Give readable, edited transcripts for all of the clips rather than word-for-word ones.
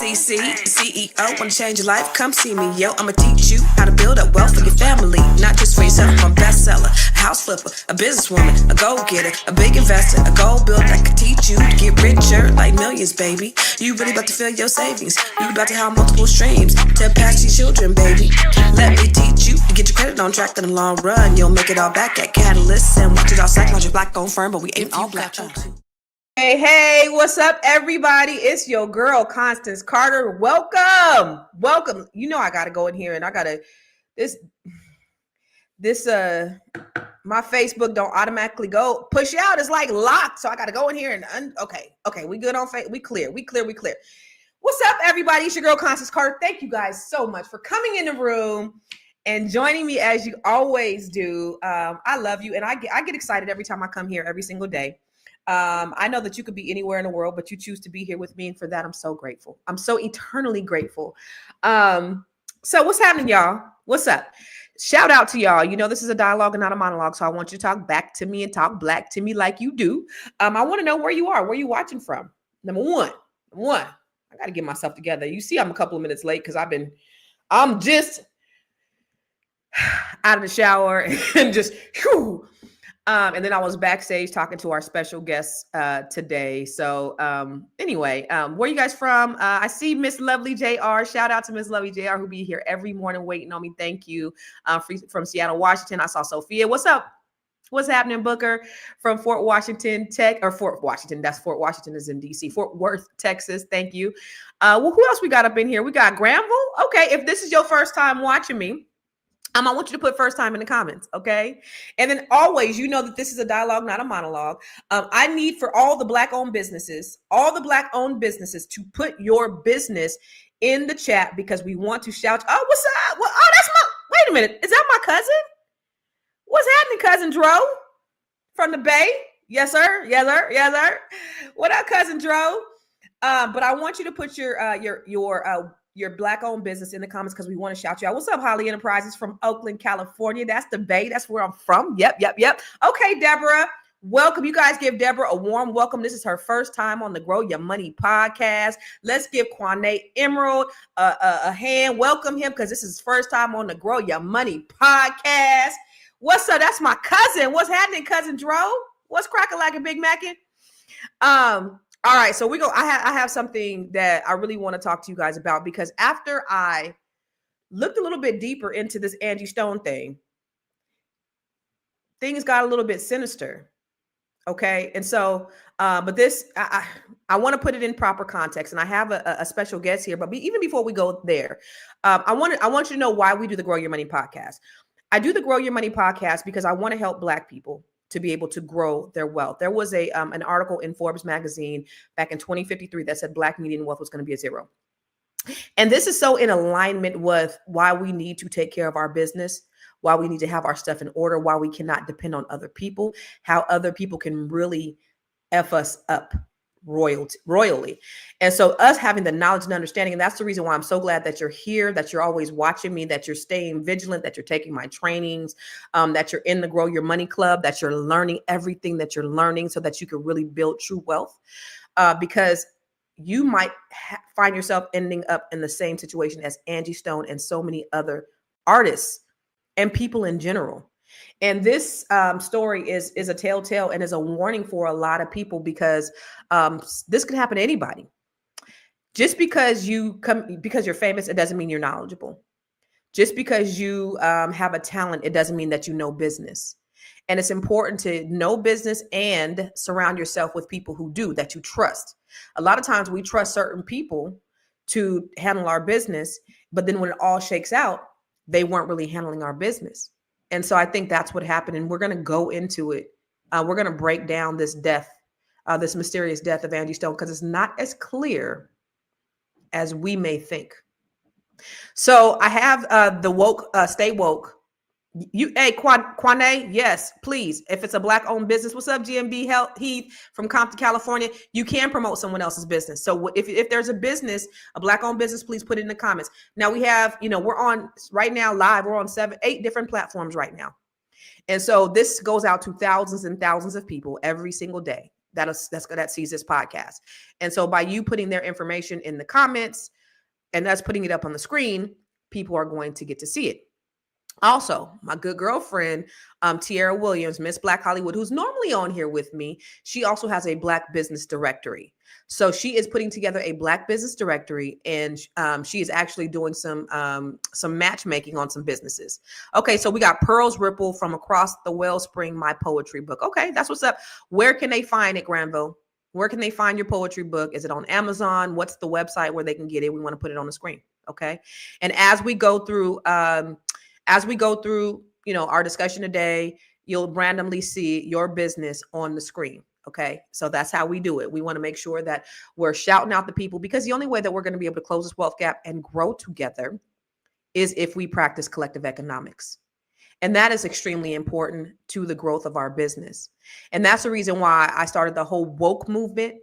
CC, CEO, wanna change your life? Come see me, yo. I'ma teach you how to build up wealth for your family, not just for yourself. I'm a bestseller, a house flipper, a businesswoman, a go-getter, a big investor, a gold builder that can teach you to get richer like millions, baby. You really about to fill your savings. You about to have multiple streams to pass your children, baby. Let me teach you to get your credit on track in the long run. You'll make it all back at Catalyst and watch it all psychological black-owned firm, but we ain't all black. Hey, what's up, everybody? It's your girl, Constance Carter. Welcome. You know I gotta go in here and I gotta my Facebook don't automatically go push out. It's like locked, so I gotta go in here and okay. We good on Facebook. We clear. What's up, everybody? It's your girl, Constance Carter. Thank you guys so much for coming in the room and joining me as you always do. I love you, and I get excited every time I come here every single day. I know that you could be anywhere in the world, but you choose to be here with me. And for that, I'm so grateful. I'm so eternally grateful. So what's happening, y'all? What's up? Shout out to y'all. You know, this is a dialogue and not a monologue. So I want you to talk back to me and talk black to me like you do. I want to know where you are, where you watching from. Number one, I got to get myself together. You see, I'm a couple of minutes late because I'm just out of the shower and just, whew. And then I was backstage talking to our special guests today. So anyway, where you guys from? I see Miss Lovely JR. Shout out to Miss Lovely JR who be here every morning waiting on me. Thank you. From Seattle, Washington. I saw Sophia. What's up? What's happening, Booker? From Fort Washington, that's Fort Washington is in DC. Fort Worth, Texas. Thank you. Well, who else we got up in here? We got Granville. Okay, if this is your first time watching me, I want you to put first time in the comments, okay? And then always, you know that this is a dialogue, not a monologue. I need for all the Black-owned businesses to put your business in the chat because we want to shout. Oh, what's up? Well, wait a minute. Is that my cousin? What's happening, Cousin Dro? From the Bay? Yes, sir. What up, Cousin Dro? But I want you to put your Black-owned business in the comments because we want to shout you out. What's up, Holly Enterprises from Oakland, California? That's the Bay. That's where I'm from. Yep. Okay, Deborah, welcome. You guys give Deborah a warm welcome. This is her first time on the Grow Your Money podcast. Let's give Quane Emerald a hand. Welcome him because this is his first time on the Grow Your Money podcast. What's up? That's my cousin. What's happening, Cousin Dro? What's cracking like a Big Mackin'? All right, so I have something that I really want to talk to you guys about because after I looked a little bit deeper into this Angie Stone thing, things got a little bit sinister. Okay, and so, but this I want to put it in proper context, and I have a special guest here. But even before we go there, I want you to know why we do the Grow Your Money podcast. I do the Grow Your Money podcast because I want to help Black people to be able to grow their wealth. There was an article in Forbes magazine back in 2053 that said Black median wealth was going to be a 0. And this is so in alignment with why we need to take care of our business, why we need to have our stuff in order, why we cannot depend on other people, how other people can really F us up royally. And so us having the knowledge and understanding, and that's the reason why I'm so glad that you're here, that you're always watching me, that you're staying vigilant, that you're taking my trainings, that you're in the Grow Your Money Club, that you're learning everything that you're learning so that you can really build true wealth. Because you might find yourself ending up in the same situation as Angie Stone and so many other artists and people in general. And this story is a telltale and is a warning for a lot of people because this could happen to anybody. Just because because you're famous, it doesn't mean you're knowledgeable. Just because you have a talent, it doesn't mean that you know business. And it's important to know business and surround yourself with people who do, that you trust. A lot of times we trust certain people to handle our business, but then when it all shakes out, they weren't really handling our business. And so I think that's what happened. And we're going to go into it. We're going to break down this death, this mysterious death of Angie Stone, because it's not as clear as we may think. So I have the woke, stay woke. Hey, Quane, yes, please. If it's a Black owned business, what's up, GMB Heath from Compton, California? You can promote someone else's business. So if there's a business, a Black owned business, please put it in the comments. Now we have, we're on right now live. We're on 8 different platforms right now. And so this goes out to thousands and thousands of people every single day. that sees this podcast. And so by you putting their information in the comments and us putting it up on the screen, people are going to get to see it. Also, my good girlfriend, Tiara Williams, Miss Black Hollywood, who's normally on here with me, she also has a Black business directory. So she is putting together a Black business directory, and she is actually doing some matchmaking on some businesses. Okay, so we got Pearls Ripple from Across the Wellspring, my poetry book. Okay, that's what's up. Where can they find it, Granville? Where can they find your poetry book? Is it on Amazon? What's the website where they can get it? We want to put it on the screen. Okay, and as we go through, our discussion today, you'll randomly see your business on the screen. Okay. So that's how we do it. We want to make sure that we're shouting out the people, because the only way that we're going to be able to close this wealth gap and grow together is if we practice collective economics. And that is extremely important to the growth of our business. And that's the reason why I started the whole woke movement.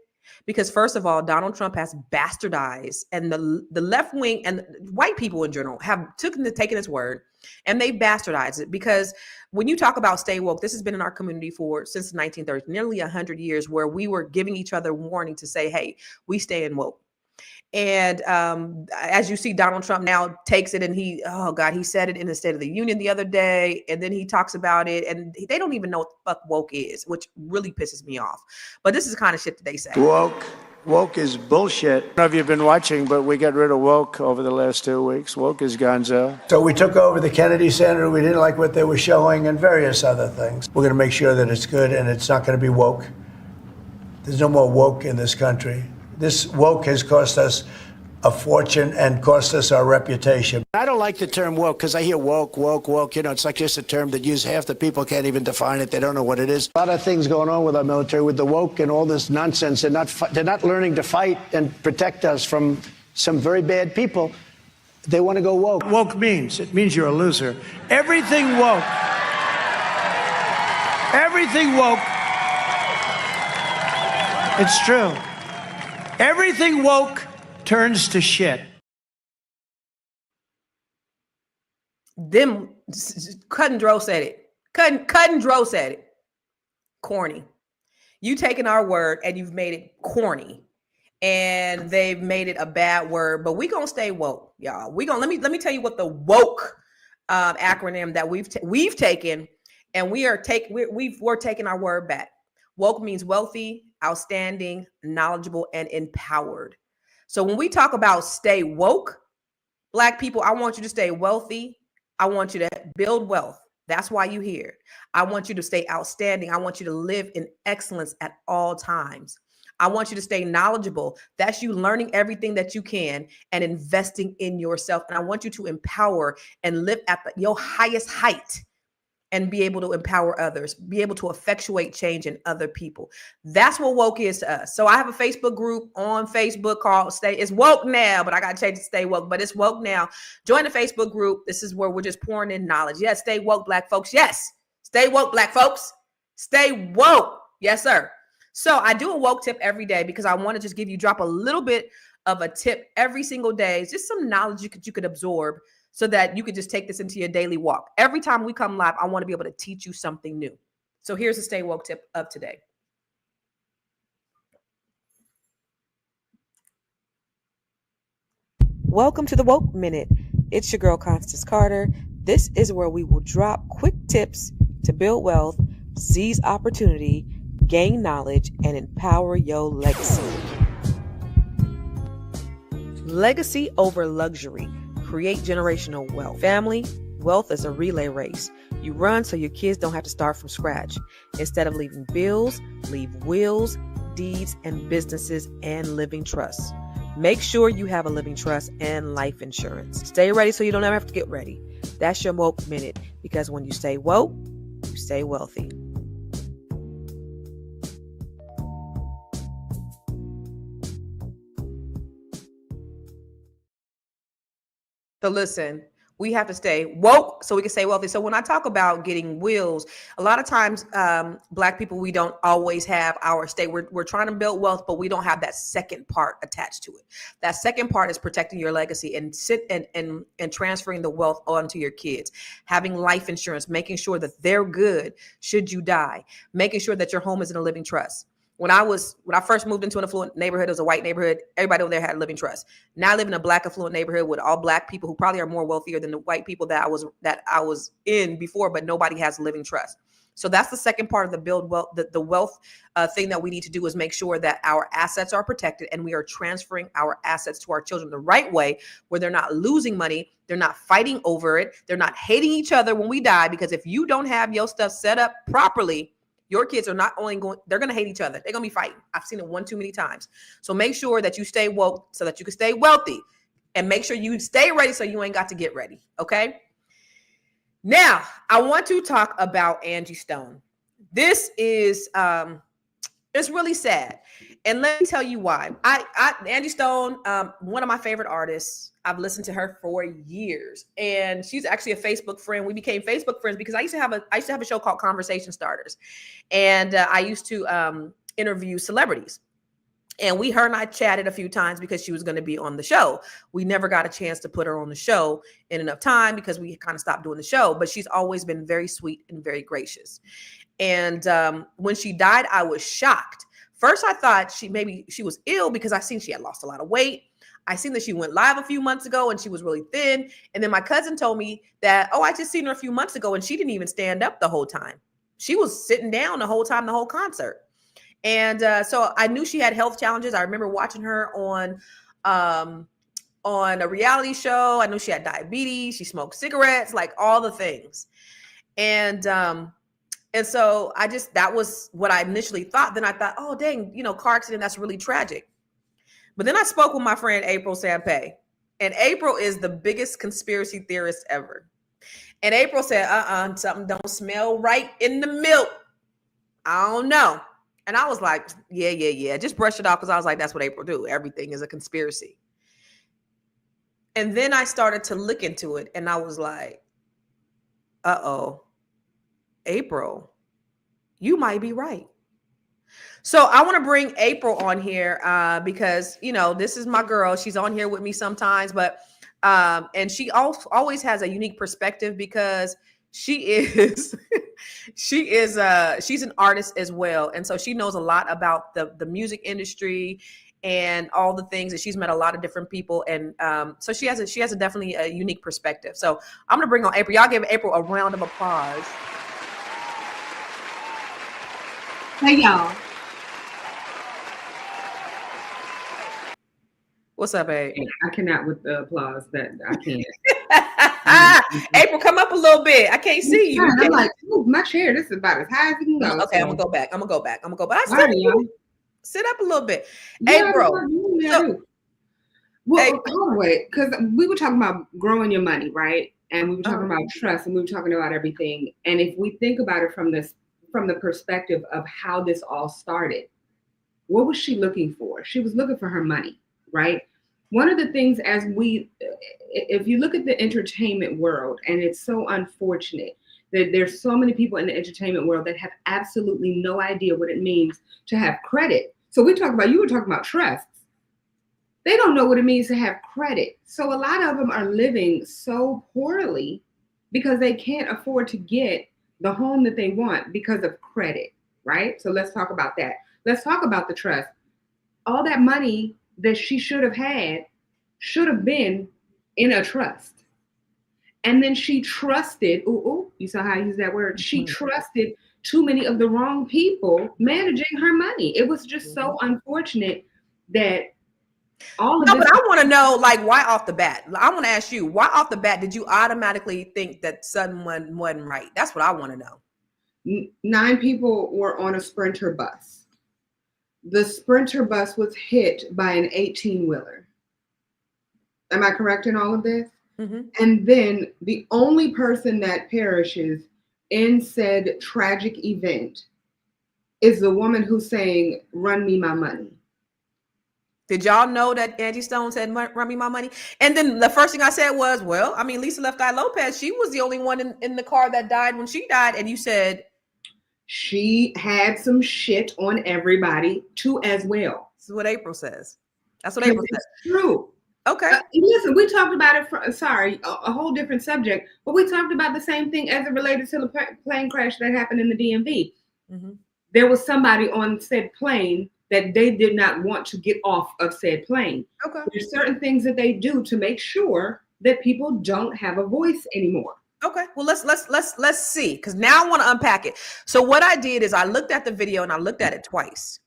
Because first of all, Donald Trump has bastardized, and the left wing and white people in general have taken his word and they bastardized it. Because when you talk about stay woke, this has been in our community since the 1930s, nearly 100 years, where we were giving each other warning to say, hey, we stay in woke. And as you see, Donald Trump now takes it, and he said it in the State of the Union the other day, and then he talks about it, and they don't even know what the fuck woke is, which really pisses me off. But this is the kind of shit that they say. Woke is bullshit. I don't know if you've been watching, but we got rid of woke over the last 2 weeks. Woke is gonzo. So we took over the Kennedy Center. We didn't like what they were showing and various other things. We're going to make sure that it's good, and it's not going to be woke. There's no more woke in this country. This woke has cost us a fortune and cost us our reputation. I don't like the term woke because I hear woke. It's like just a term that half the people can't even define it. They don't know what it is. A lot of things going on with our military, with the woke and all this nonsense. They're not learning to fight and protect us from some very bad people. They want to go woke. Woke means you're a loser. Everything woke. It's true. Everything woke turns to shit. Them Cut and Dro said it. Cut and Dro said it. Corny. You taken our word and you've made it corny, and they've made it a bad word. But we gonna stay woke, y'all. Let me tell you what the woke acronym that we've taken, and we're taking our word back. Woke means wealthy, outstanding, knowledgeable, and empowered. So when we talk about stay woke, Black people, I want you to stay wealthy. I want you to build wealth. That's why you're here. I want you to stay outstanding. I want you to live in excellence at all times. I want you to stay knowledgeable. That's you learning everything that you can and investing in yourself. And I want you to empower and live at your highest height and be able to empower others, be able to effectuate change in other people. That's what woke is to us. So I have a Facebook group on Facebook called it's woke now, but I got to change it to stay woke, but it's woke now. Join the Facebook group. This is where we're just pouring in knowledge. Yes, stay woke, Black folks. Yes, stay woke, Black folks. Stay woke. Yes, sir. So I do a woke tip every day because I want to just drop a little bit of a tip every single day. It's just some knowledge you could absorb, so that you could just take this into your daily walk. Every time we come live, I want to be able to teach you something new. So here's the stay woke tip of today. Welcome to the Woke Minute. It's your girl, Constance Carter. This is where we will drop quick tips to build wealth, seize opportunity, gain knowledge, and empower your legacy. Legacy over luxury. Create generational wealth. Family, wealth is a relay race. You run so your kids don't have to start from scratch. Instead of leaving bills, leave wills, deeds, and businesses and living trusts. Make sure you have a living trust and life insurance. Stay ready so you don't ever have to get ready. That's your woke minute, because when you stay woke, you stay wealthy. So listen, we have to stay woke so we can stay wealthy. So when I talk about getting wills, a lot of times, Black people, we don't always have our estate. We're trying to build wealth, but we don't have that second part attached to it. That second part is protecting your legacy and transferring the wealth onto your kids, having life insurance, making sure that they're good should you die, making sure that your home is in a living trust. When I first moved into an affluent neighborhood, it was a white neighborhood. Everybody over there had a living trust. Now I live in a black affluent neighborhood with all black people who probably are more wealthier than the white people that I was in before, but nobody has a living trust. So that's the second part of the build wealth. The wealth thing that we need to do is make sure that our assets are protected and we are transferring our assets to our children the right way, where they're not losing money, they're not fighting over it, they're not hating each other when we die. Because if you don't have your stuff set up properly, your kids are not only they're going to hate each other. They're going to be fighting. I've seen it one too many times. So make sure that you stay woke so that you can stay wealthy, and make sure you stay ready so you ain't got to get ready. Okay. Now I want to talk about Angie Stone. This is, it's really sad. And let me tell you why. Angie Stone, one of my favorite artists. I've listened to her for years, and she's actually a Facebook friend. We became Facebook friends because I used to have a show called Conversation Starters, and I used to interview celebrities. And her and I chatted a few times because she was going to be on the show. We never got a chance to put her on the show in enough time because we kind of stopped doing the show. But she's always been very sweet and very gracious. And when she died, I was shocked. First, I thought she was ill because I seen she had lost a lot of weight. I seen that she went live a few months ago and she was really thin. And then my cousin told me that, oh, I just seen her a few months ago and she didn't even stand up the whole time. She was sitting down the whole time, the whole concert. And so I knew she had health challenges. I remember watching her on a reality show. I knew she had diabetes. She smoked cigarettes, like all the things. And so that was what I initially thought. Then I thought, oh, dang, car accident, that's really tragic. But then I spoke with my friend April Sampe, and April is the biggest conspiracy theorist ever. And April said, something don't smell right in the milk. I don't know. And I was like, yeah. Just brush it off, because I was like, that's what April do. Everything is a conspiracy. And then I started to look into it, and I was like, April, you might be right. So I want to bring April on here because, this is my girl. She's on here with me sometimes, but and she always has a unique perspective because she's an artist as well. And so she knows a lot about the music industry and all the things, that she's met a lot of different people. And so she has a definitely a unique perspective. So I'm going to bring on April. Y'all give April a round of applause. Hey, y'all. What's up, Abe? I cannot with the applause. That I can't. April, come up a little bit. I can't see you. I'm like, ooh, my chair. This is about as high as it can go. Okay, so. I'm gonna go back. Sit up a little bit. Yeah, April. Well, hold on, wait, because we were talking about growing your money, right? And we were talking about trust, and we were talking about everything. And if we think about it from the perspective of how this all started, what was she looking for? She was looking for her money, right? One of the things, if you look at the entertainment world, and it's so unfortunate that there's so many people in the entertainment world that have absolutely no idea what it means to have credit. So you were talking about trusts. They don't know what it means to have credit. So a lot of them are living so poorly because they can't afford to get the home that they want because of credit, right? So let's talk about that. Let's talk about the trust. All that money that she should have been in a trust. And then she trusted, you saw how I use that word? She trusted too many of the wrong people managing her money. It was just so unfortunate that all of this. But I want to know, like, why off the bat? I want to ask you, why off the bat did you automatically think that someone wasn't right? That's what I want to know. 9 people were on a Sprinter bus. The Sprinter bus was hit by an 18-wheeler. Am I correct in all of this? Mm-hmm. And then the only person that perishes in said tragic event is the woman who's saying, "Run me my money." Did y'all know that Angie Stone said, "Run me my money"? And then the first thing I said was, well, I mean, Lisa Left Eye Lopez, she was the only one in the car that died when she died. And you said she had some shit on everybody too as well. This is what April says. That's what April says. True. Okay. Listen, we talked about it a whole different subject, but we talked about the same thing as it related to the plane crash that happened in the DMV. Mm-hmm. there was somebody on said plane that they did not want to get off of said plane. Okay. There's certain things that they do to make sure that people don't have a voice anymore. Okay. Well, let's see, because now I want to unpack it. So what I did is I looked at the video and I looked at it twice,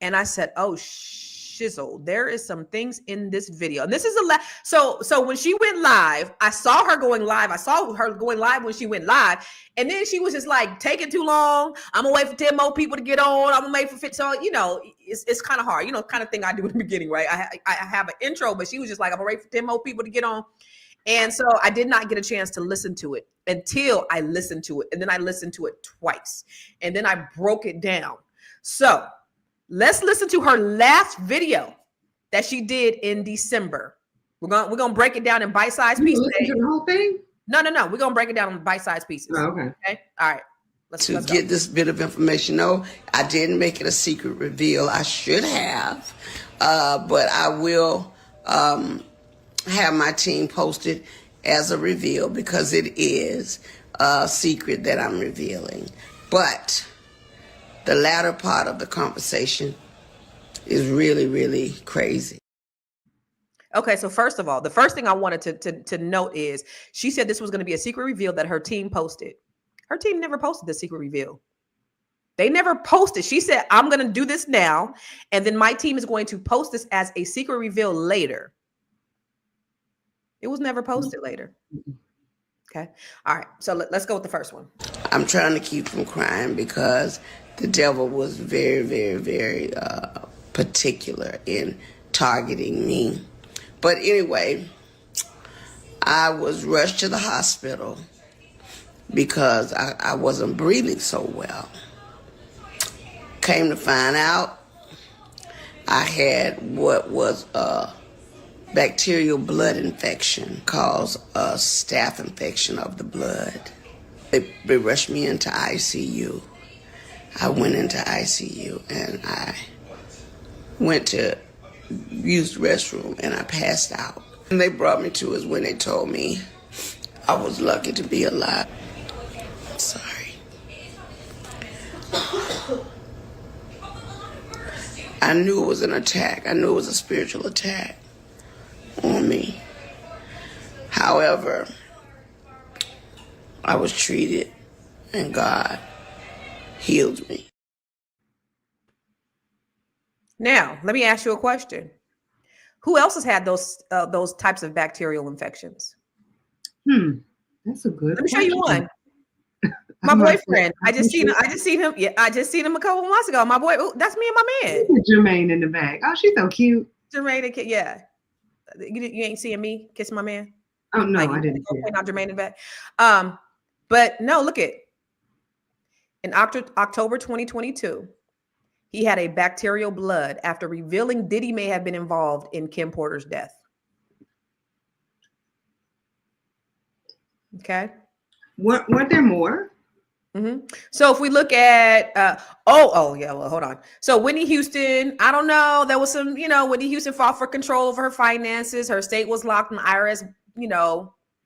and I said, "Oh shizzle, there is some things in this video." And this is so when she went live, I saw her going live. I saw her going live when she went live, and then she was just like, taking too long. I'm gonna wait for 10 more people to get on. I'm gonna wait for 50. So it's kind of hard, kind of thing I do in the beginning, right? I have an intro, but she was just like, I'm gonna wait for 10 more people to get on. And so I did not get a chance to listen to it until I listened to it. And then I listened to it twice. And then I broke it down. So let's listen to her last video that she did in December. We're gonna break it down in bite-sized pieces. Listen to the whole thing? No. We're gonna break it down in bite-sized pieces. Oh, okay. All right. Let's get this bit of information. No, I didn't make it a secret reveal. I should have, but I will have my team post it as a reveal because it is a secret that I'm revealing. But the latter part of the conversation is really, really crazy. Okay, so first of all, the first thing I wanted to note is she said this was going to be a secret reveal that her team posted. Her team never posted the secret reveal. They never posted. She said, I'm going to do this now, and then my team is going to post this as a secret reveal later. It was never posted later. Okay. All right. So let's go with the first one. I'm trying to keep from crying because the devil was very, very, very particular in targeting me. But anyway, I was rushed to the hospital because I wasn't breathing so well. Came to find out I had what was a bacterial blood infection, caused a staph infection of the blood. They rushed me into ICU. I went into ICU and I went to use the restroom and I passed out. And they brought me to is when they told me I was lucky to be alive. Sorry. I knew it was an attack. I knew it was a spiritual attack on me. However, I was treated and God healed me. Now, let me ask you a question. Who else has had those types of bacterial infections? That's a good Let me show you one. My boyfriend. I just seen him. Yeah, I just seen him a couple months ago. My boy, that's me and my man. Jermaine in the back. Oh, she's so cute. Jermaine, yeah. You ain't seeing me kissing my man? Oh no, I didn't. Not Jermaine in the back. But no, look at in October 2022, he had a bacterial blood after revealing Diddy may have been involved in Kim Porter's death. Okay. Weren't there more? Mm-hmm. So if we look at, well, hold on. So Whitney Houston, I don't know. There was some, Whitney Houston fought for control over her finances. Her estate was locked in the IRS,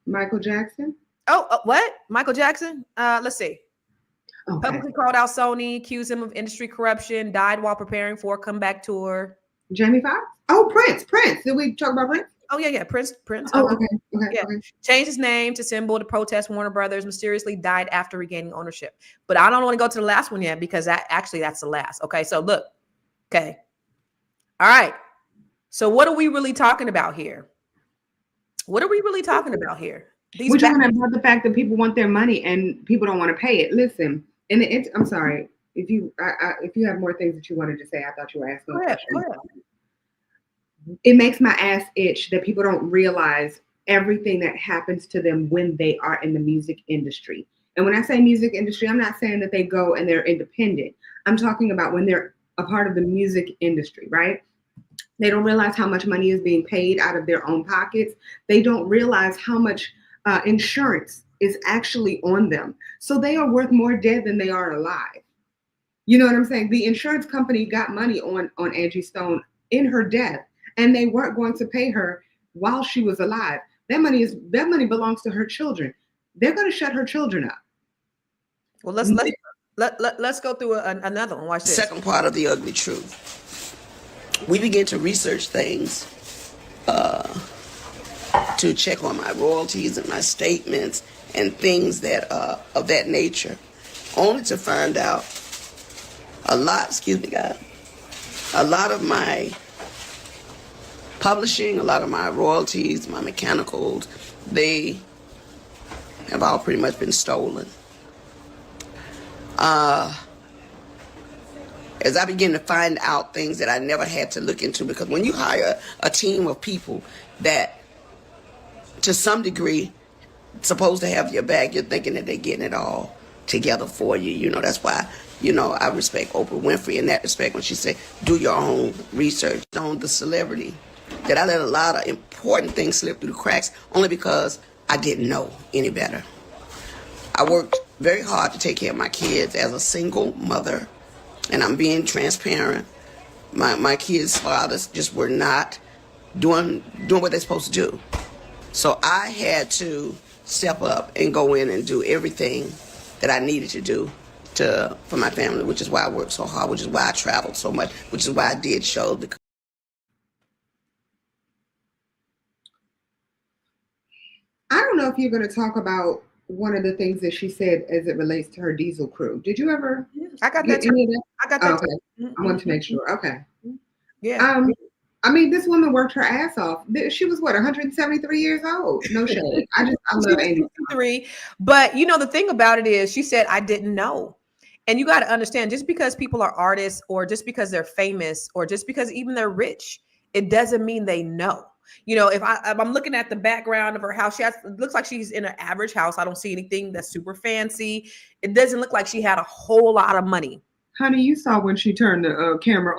Michael Jackson? What? Michael Jackson? Let's see. Okay. Publicly called out Sony, accused him of industry corruption, died while preparing for a comeback tour. Jamie Foxx? Oh, Prince. Did we talk about Prince? Oh, yeah. Prince. Oh, okay. Yeah. Okay. Changed his name to symbol to protest Warner Brothers, mysteriously died after regaining ownership. But I don't want to go to the last one yet because that's the last. Okay. So look. Okay. All right. So what are we really talking about here? We're talking about the fact that people want their money and people don't want to pay it. Listen, I'm sorry. If you have more things that you wanted to say, I thought you were asking. Go ahead. It makes my ass itch that people don't realize everything that happens to them when they are in the music industry. And when I say music industry, I'm not saying that they go and they're independent. I'm talking about when they're a part of the music industry, right? They don't realize how much money is being paid out of their own pockets. They don't realize how much insurance is actually on them. So they are worth more dead than they are alive. You know what I'm saying? The insurance company got money on Angie Stone in her death, and they weren't going to pay her while she was alive. That money belongs to her children. They're going to shut her children up. Well, Let's go through another one. Watch this. Second part of the ugly truth. We begin to research things to check on my royalties and my statements and things that of that nature, only to find out a lot of my publishing, a lot of my royalties, my mechanicals, they have all pretty much been stolen. As I begin to find out things that I never had to look into, because when you hire a team of people that to some degree supposed to have your back, you're thinking that they're getting it all together for you. You know, that's why, you know, I respect Oprah Winfrey in that respect when she said, do your own research on the celebrity. That I let a lot of important things slip through the cracks only because I didn't know any better. I worked very hard to take care of my kids as a single mother, and I'm being transparent. My kids' fathers just were not doing what they're supposed to do. So I had to step up and go in and do everything that I needed to do for my family, which is why I worked so hard, which is why I traveled so much, which is why I did shows. I don't know if you're going to talk about one of the things that she said as it relates to her diesel crew. Did you ever? I got get that. any of that? I got that. Okay. I wanted to make sure. Okay. Yeah. I mean, this woman worked her ass off. She was what, 173 years old? No shade. I love Angie. 3. But you know, the thing about it is, she said, I didn't know. And you got to understand, just because people are artists, or just because they're famous, or just because even they're rich, it doesn't mean they know. You know, if I'm looking at the background of her house, it looks like she's in an average house. I don't see anything that's super fancy. It doesn't look like she had a whole lot of money. Honey, you saw when she turned the camera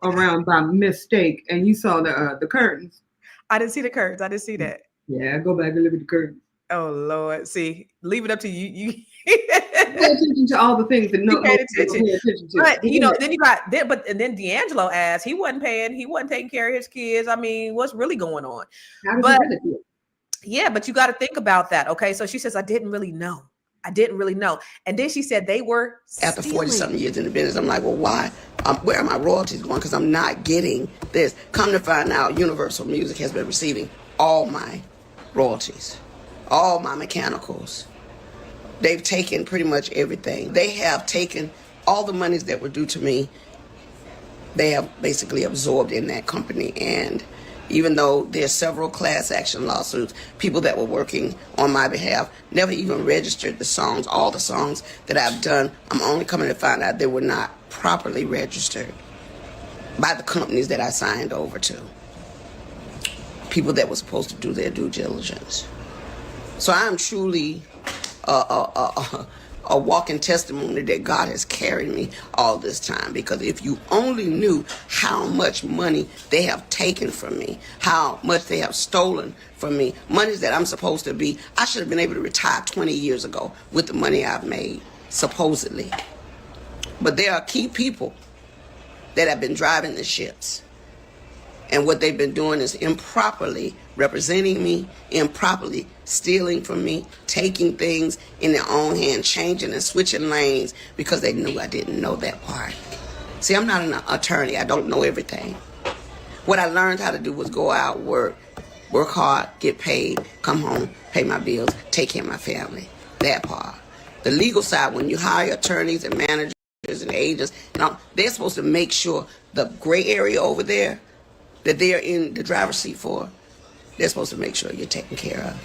around by mistake, and you saw the curtains. I didn't see the curtains. I didn't see that. Yeah, go back and look at the curtains. Oh Lord, see, leave it up to you. You pay attention to all the things that no pay attention to. But you know, then you got and then D'Angelo asked, he wasn't taking care of his kids. I mean, what's really going on? But yeah, but you got to think about that. Okay, so she says, I didn't really know. And then she said they were after stealing. 40-something years in the business. I'm like, well, why? Where are my royalties going? Because I'm not getting this. Come to find out, Universal Music has been receiving all my royalties, all my mechanicals. They've taken pretty much everything. They have taken all the monies that were due to me. They have basically absorbed in that company. And even though there's several class action lawsuits, people that were working on my behalf never even registered the songs. All the songs that I've done, I'm only coming to find out they were not properly registered by the companies that I signed over to. People that were supposed to do their due diligence. So I'm truly a walking testimony that God has carried me all this time. Because if you only knew how much money they have taken from me, how much they have stolen from me, monies that I'm supposed to be, I should have been able to retire 20 years ago with the money I've made, supposedly. But there are key people that have been driving the ships. And what they've been doing is improperly representing me, improperly stealing from me, taking things in their own hand, changing and switching lanes because they knew I didn't know that part. See, I'm not an attorney. I don't know everything. What I learned how to do was go out, work hard, get paid, come home, pay my bills, take care of my family. That part. The legal side, when you hire attorneys and managers and agents, they're supposed to make sure the gray area over there that they're in the driver's seat for, they're supposed to make sure you're taken care of.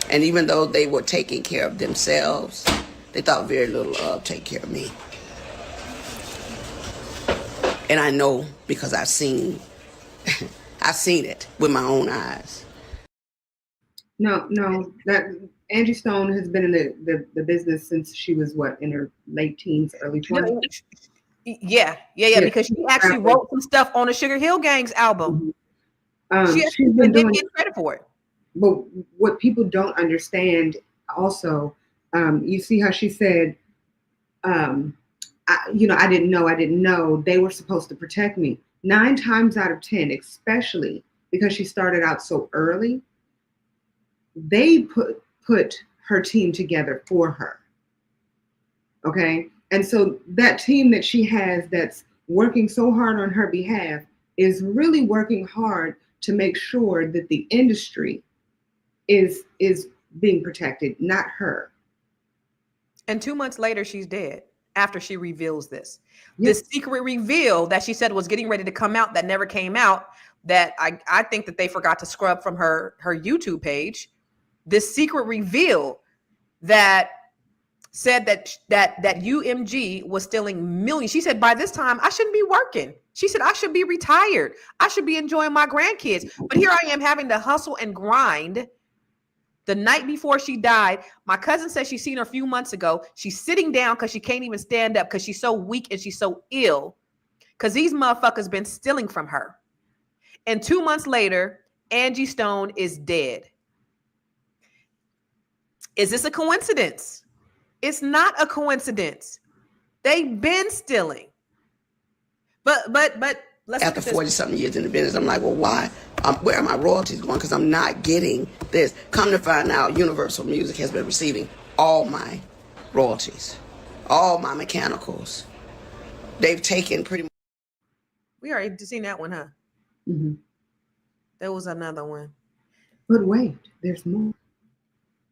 And even though they were taking care of themselves, they thought very little of taking care of me. And I know because I've seen it with my own eyes. No, that Angie Stone has been in the business since she was in her late teens, early 20s. Yeah, because she actually wrote some stuff on the Sugar Hill Gang's album. She's been didn't get credit for it. But what people don't understand also, you see how she said, I didn't know. They were supposed to protect me. 9 times out of 10, especially because she started out so early, they put her team together for her. Okay. And so that team that she has that's working so hard on her behalf is really working hard to make sure that the industry is being protected, not her. And 2 months later, she's dead after she reveals this. Yep. This secret reveal that she said was getting ready to come out that never came out, that I think that they forgot to scrub from her YouTube page. This secret reveal that said that UMG was stealing millions. She said, by this time, I shouldn't be working. She said, I should be retired. I should be enjoying my grandkids. But here I am having to hustle and grind. The night before she died, my cousin said she's seen her a few months ago. She's sitting down because she can't even stand up because she's so weak and she's so ill because these motherfuckers been stealing from her. And 2 months later, Angie Stone is dead. Is this a coincidence? It's not a coincidence. They've been stealing. But let's after 40-something years in the business, I'm like, well, why? Where are my royalties going? Because I'm not getting this. Come to find out, Universal Music has been receiving all my royalties, all my mechanicals. They've taken pretty much. We already seen that one, huh? Mm-hmm. There was another one. But wait, there's more.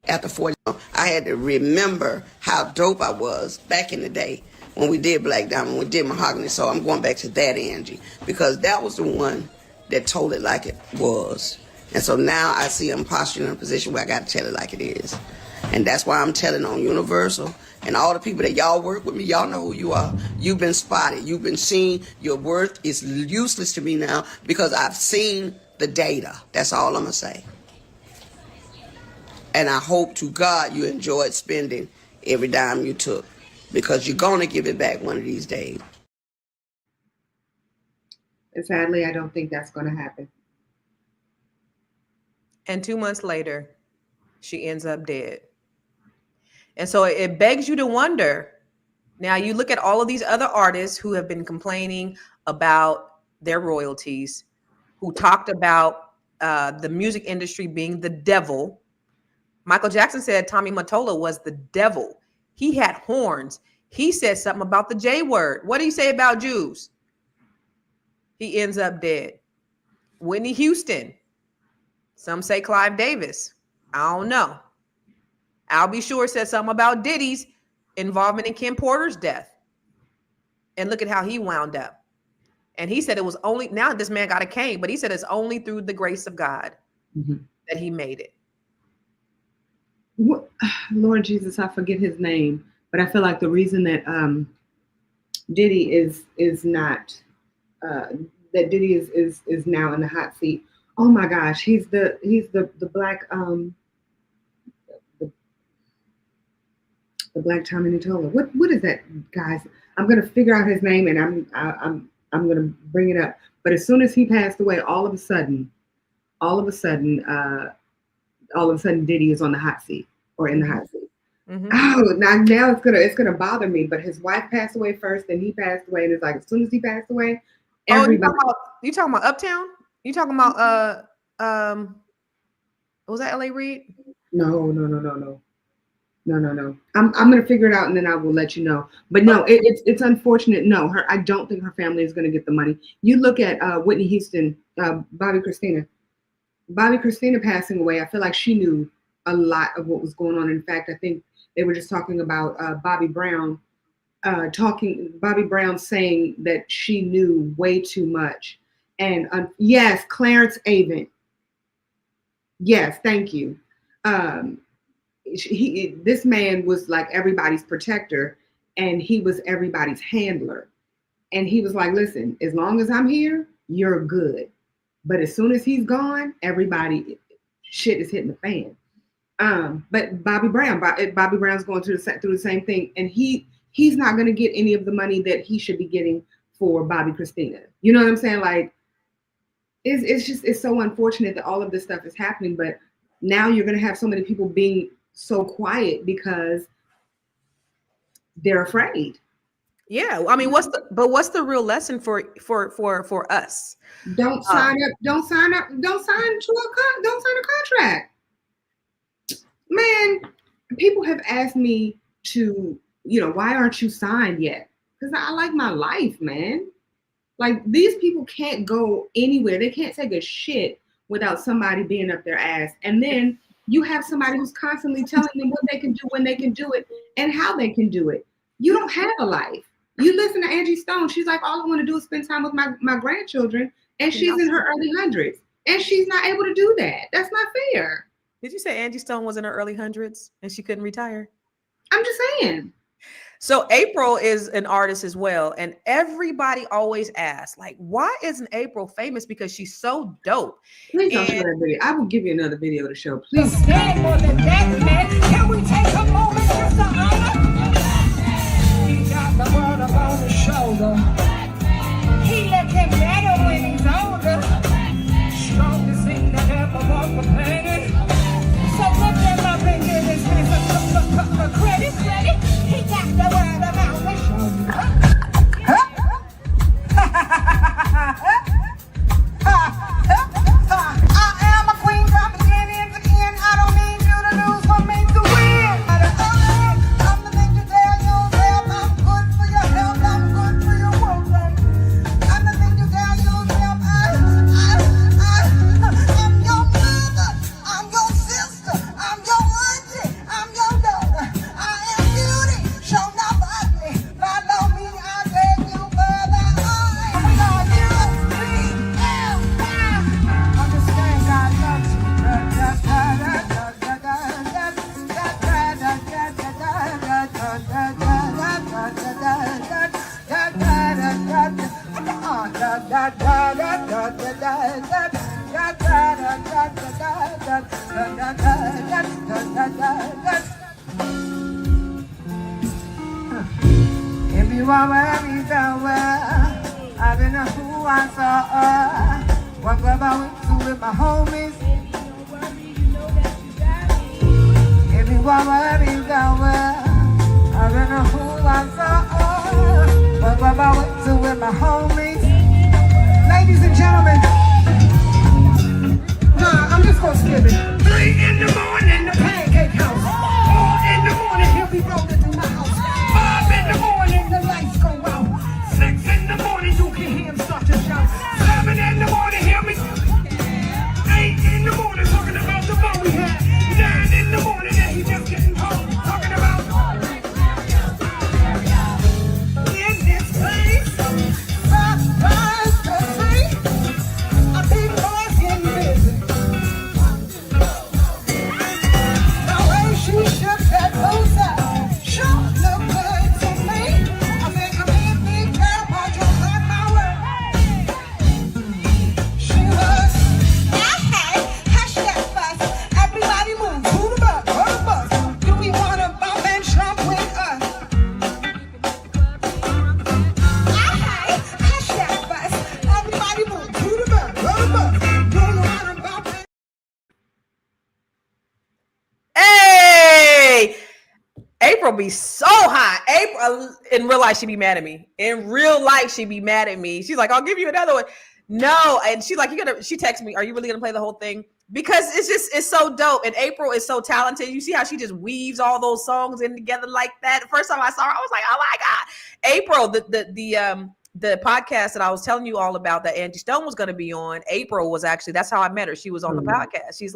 After 40, I had to remember how dope I was back in the day when we did Black Diamond, when we did Mahogany. So I'm going back to that Angie, because that was the one that told it like it was. And so now I see I'm posturing in a position where I got to tell it like it is. And that's why I'm telling on Universal and all the people that y'all work with me. Y'all know who you are. You've been spotted. You've been seen. Your worth is useless to me now because I've seen the data. That's all I'm going to say. And I hope to God you enjoyed spending every dime you took, because you're going to give it back one of these days. And sadly, I don't think that's going to happen. And 2 months later, she ends up dead. And so it begs you to wonder. Now, you look at all of these other artists who have been complaining about their royalties, who talked about the music industry being the devil. Michael Jackson said Tommy Mottola was the devil. He had horns. He said something about the J word. What did he say about Jews? He ends up dead. Whitney Houston. Some say Clive Davis. I don't know. I'll Be Sure said something about Diddy's involvement in Kim Porter's death. And look at how he wound up. And he said it was only, now this man got a cane, but he said it's only through the grace of God that he made it. What, Lord Jesus, I forget his name, but I feel like the reason that Diddy is not that Diddy is now in the hot seat. Oh my gosh, he's the black the black Tommy Mottola. What is that, guys? I'm gonna figure out his name and I'm gonna bring it up. But as soon as he passed away, all of a sudden, Diddy is on the hot seat or in the hot seat. Mm-hmm. Oh, now it's gonna bother me. But his wife passed away first, and he passed away, and it's like as soon as he passed away, everybody. Oh, you talking about Uptown? You talking about was that L.A. Reid? No. I'm gonna figure it out, and then I will let you know. But no, it's unfortunate. No, I don't think her family is gonna get the money. You look at Whitney Houston, Bobby Christina passing away. I feel like she knew a lot of what was going on. In fact, I think they were just talking about Bobby Brown saying that she knew way too much. And yes, Clarence Avant. Yes, thank you. This man was like everybody's protector, and he was everybody's handler. And he was like, listen, as long as I'm here, you're good. But as soon as he's gone, shit is hitting the fan. But Bobby Brown's going through the same thing, and he's not going to get any of the money that he should be getting for Bobby Christina. You know what I'm saying? Like, it's so unfortunate that all of this stuff is happening. But now you're going to have so many people being so quiet because they're afraid. Yeah, I mean, what's the real lesson for us? Don't sign a contract. Man, people have asked me to why aren't you signed yet? Because I like my life, man. Like, these people can't go anywhere. They can't take a shit without somebody being up their ass. And then you have somebody who's constantly telling them what they can do, when they can do it, and how they can do it. You don't have a life. You listen to Angie Stone. She's like, all I want to do is spend time with my grandchildren. And she's in her early hundreds. And she's not able to do that. That's not fair. Did you say Angie Stone was in her early hundreds and she couldn't retire? I'm just saying. So April is an artist as well. And everybody always asks, like, why isn't April famous? Because she's so dope. Please don't show that video. I will give you another video to show. Please. Stand more than that, man. Can we take a moment just to honor? He got the world up on his shoulder. He looking better when he's older. Strongest thing that ever walked the planet. So lift him up and give his hands a credit. He got the world around his shoulder. I am a queen from beginning to end. I don't need you to lose for me to win. I'm the thing to tell yourself. I'm good for your health. I'm good for your world. I'm the thing to tell yourself. I'm your mother. I'm your sister. I'm your auntie. I'm your daughter. I am beauty. Show not ugly. Follow me. I take you further. I love you. Understand God loves you. If you are worried about where I've been who I saw, what club I went to with my homies. If you are worried about where I've been who I saw, what club I went to with my homies. Ladies and gentlemen, nah, I'm just gonna skip it. 3 in the morning, the pancake house. 4 in the morning, he'll be rolling through my house. 5 in the morning, the lights go out. 6 in the morning, you can hear him start to shout. 7 in the morning, hear me. 8 in the morning, talking about the fun we had. 9 in the morning, and he just getting home, talking about in this place. Surprise the tree. I think boys getting busy. The way she shook that booty sure look good to me. I think I'm in big girl, but you heard my word. She was, hey, hush that fuss. Everybody move to the bus, Do we wanna bump and trump with us? Hey, hush that fuss. Everybody move to the bus, Do you wanna bump and Hey, April be so hot. April in real life, she be mad at me. In real life, she be mad at me. She's like, I'll give you another one. No. And she's like, she texts me, are you really gonna play the whole thing? Because it's so dope. And April is so talented. You see how she just weaves all those songs in together like that. The first time I saw her, I was like, oh my God. April, the podcast that I was telling you all about that Angie Stone was going to be on, April was actually, that's how I met her. She was on the podcast. She's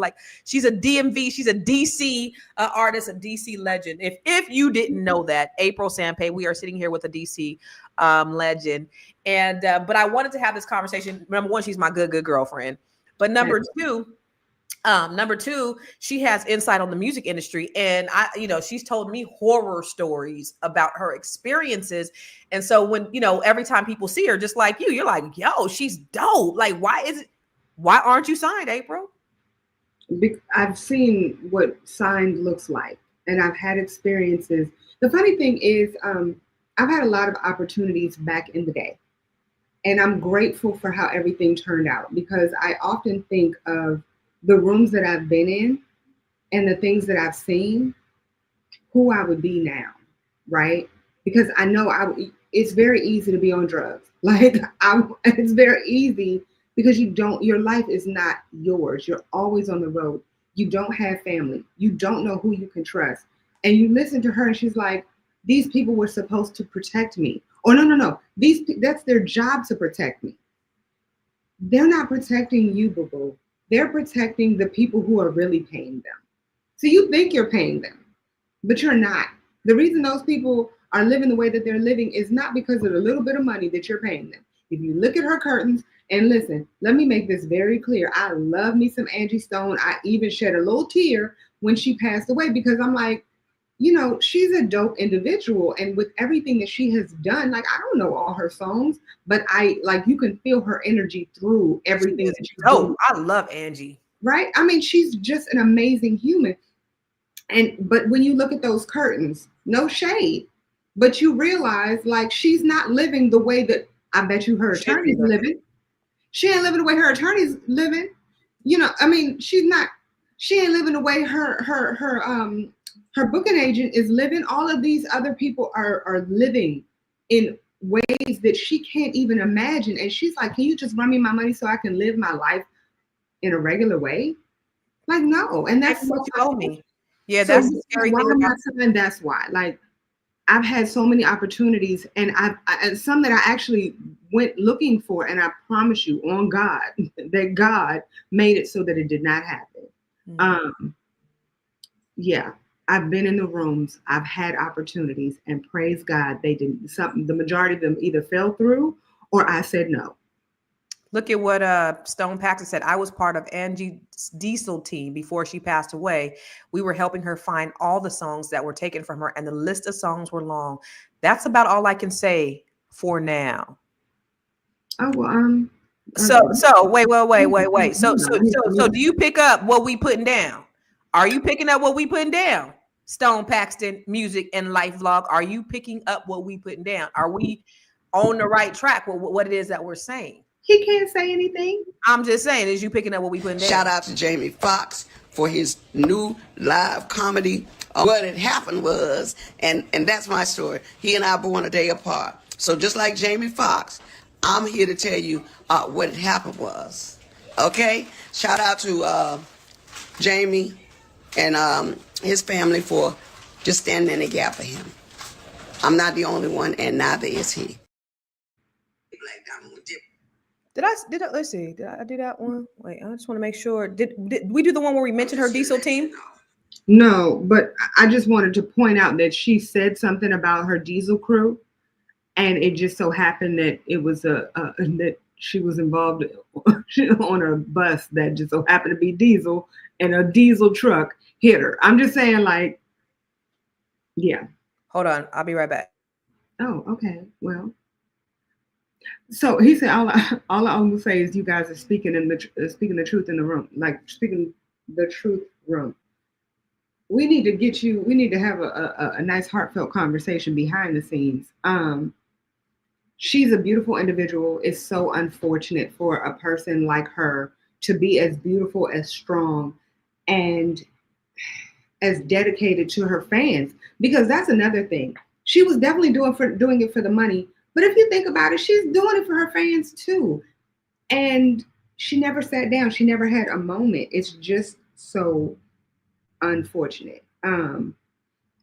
a DMV, she's a DC artist, a DC legend. If you didn't know that, April Sampe, we are sitting here with a DC legend. And, but I wanted to have this conversation. Number one, she's my good girlfriend. But number two, she has insight on the music industry. And she's told me horror stories about her experiences. And so when, every time people see her, just like you're like, yo, she's dope. Like, why aren't you signed, April? I've seen what signed looks like, and I've had experiences. The funny thing is, I've had a lot of opportunities back in the day, and I'm grateful for how everything turned out, because I often think of the rooms that I've been in and the things that I've seen, who I would be now, right? Because I know it's very easy to be on drugs. It's very easy because your life is not yours. You're always on the road. You don't have family. You don't know who you can trust. And you listen to her and she's like, these people were supposed to protect me. Or no. That's their job to protect me. They're not protecting you, boo-boo. They're protecting the people who are really paying them. So you think you're paying them, but you're not. The reason those people are living the way that they're living is not because of the little bit of money that you're paying them. If you look at her curtains, and listen, let me make this very clear. I love me some Angie Stone. I even shed a little tear when she passed away because I'm like, you know, she's a dope individual. And with everything that she has done, like, I don't know all her songs, but you can feel her energy through everything that she does. I love Angie. Right? I mean, she's just an amazing human. But when you look at those curtains, no shade, but you realize like she's not living the way that I bet you her attorney's living. She ain't living the way her attorney's living. You know, I mean, she ain't living the way her booking agent is living. All of these other people are living in ways that she can't even imagine. And she's like, can you just run me my money so I can live my life in a regular way? Like, no. And that's what you told me. Yeah, so that's the scary thing about it. That's why. Like, I've had so many opportunities, and and some that I actually went looking for, and I promise you on God that God made it so that it did not happen. Mm-hmm. Yeah, I've been in the rooms, I've had opportunities, and praise God, they didn't. The majority of them either fell through or I said no. Look at what Stone Paxton said. I was part of Angie's Diesel team before she passed away. We were helping her find all the songs that were taken from her, and the list of songs were long. That's about all I can say for now. Oh, well, So wait. So do you pick up what we putting down? Are you picking up what we putting down? Stone Paxton Music and Life Vlog. Are you picking up what we putting down? Are we on the right track with what it is that we're saying? He can't say anything. I'm just saying, is you picking up what we putting down? Shout out to Jamie Foxx for his new live comedy. What had happened was, and that's my story. He and I were born a day apart. So just like Jamie Foxx, I'm here to tell you what had happened was. Okay? Shout out to Jamie and his family for just standing in the gap for him. I'm not the only one, and neither is he. Let's see. Did I do that one? Wait, I just want to make sure. Did we do the one where we mentioned her Diesel team? No, but I just wanted to point out that she said something about her Diesel crew, and it just so happened that it was that she was involved on a bus that just so happened to be diesel, and a diesel truck hit her. I'm just saying, like, yeah. Hold on, I'll be right back. Oh, okay. Well. So he said, all I will say is you guys are speaking the truth in the room, like speaking the truth room. We need to have a nice heartfelt conversation behind the scenes. She's a beautiful individual. It's so unfortunate for a person like her to be as beautiful, as strong, and as dedicated to her fans, because that's another thing. She was definitely doing it for the money. But if you think about it, she's doing it for her fans too. And she never sat down. She never had a moment. It's just so unfortunate.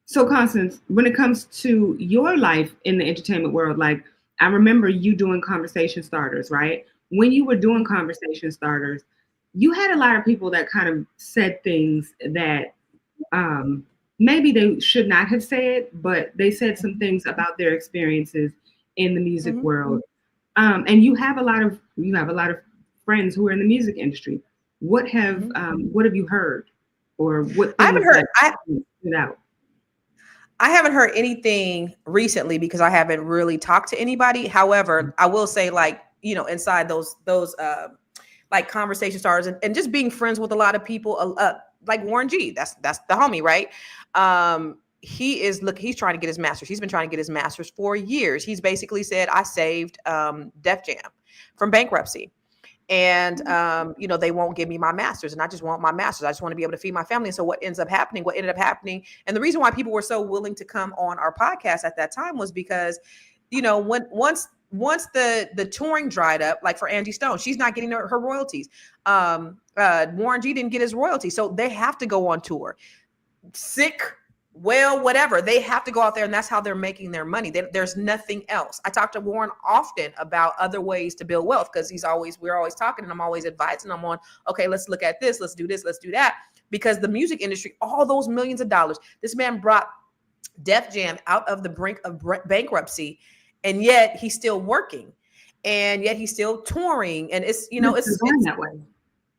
So Constance, when it comes to your life in the entertainment world, like, I remember you doing conversation starters, right? When you were doing conversation starters, you had a lot of people that kind of said things that maybe they should not have said, but they said some things about their experiences in the music world. And you have a lot of friends who are in the music industry. What have you heard, or what? I haven't heard. I haven't heard anything recently because I haven't really talked to anybody. However, I will say, like, you know, inside those like conversation starters and just being friends with a lot of people, like Warren G. That's the homie, right? He's trying to get his master's. He's been trying to get his master's for years. He's basically said, I saved Def Jam from bankruptcy. And, you know, they won't give me my master's, and I just want my master's. I just want to be able to feed my family. And so what ended up happening, and the reason why people were so willing to come on our podcast at that time was because, you know, once the touring dried up, like for Angie Stone, she's not getting her royalties. Warren G didn't get his royalties. So they have to go on tour. Sick well, whatever. They have to go out there, and that's how they're making their money. There's nothing else. I talk to Warren often about other ways to build wealth, because we're always talking, and I'm always advising him on, okay, let's look at this, let's do this, let's do that. Because the music industry, all those millions of dollars, this man brought Def Jam out of the brink of bankruptcy, and yet he's still working, and yet he's still touring, and it's that way.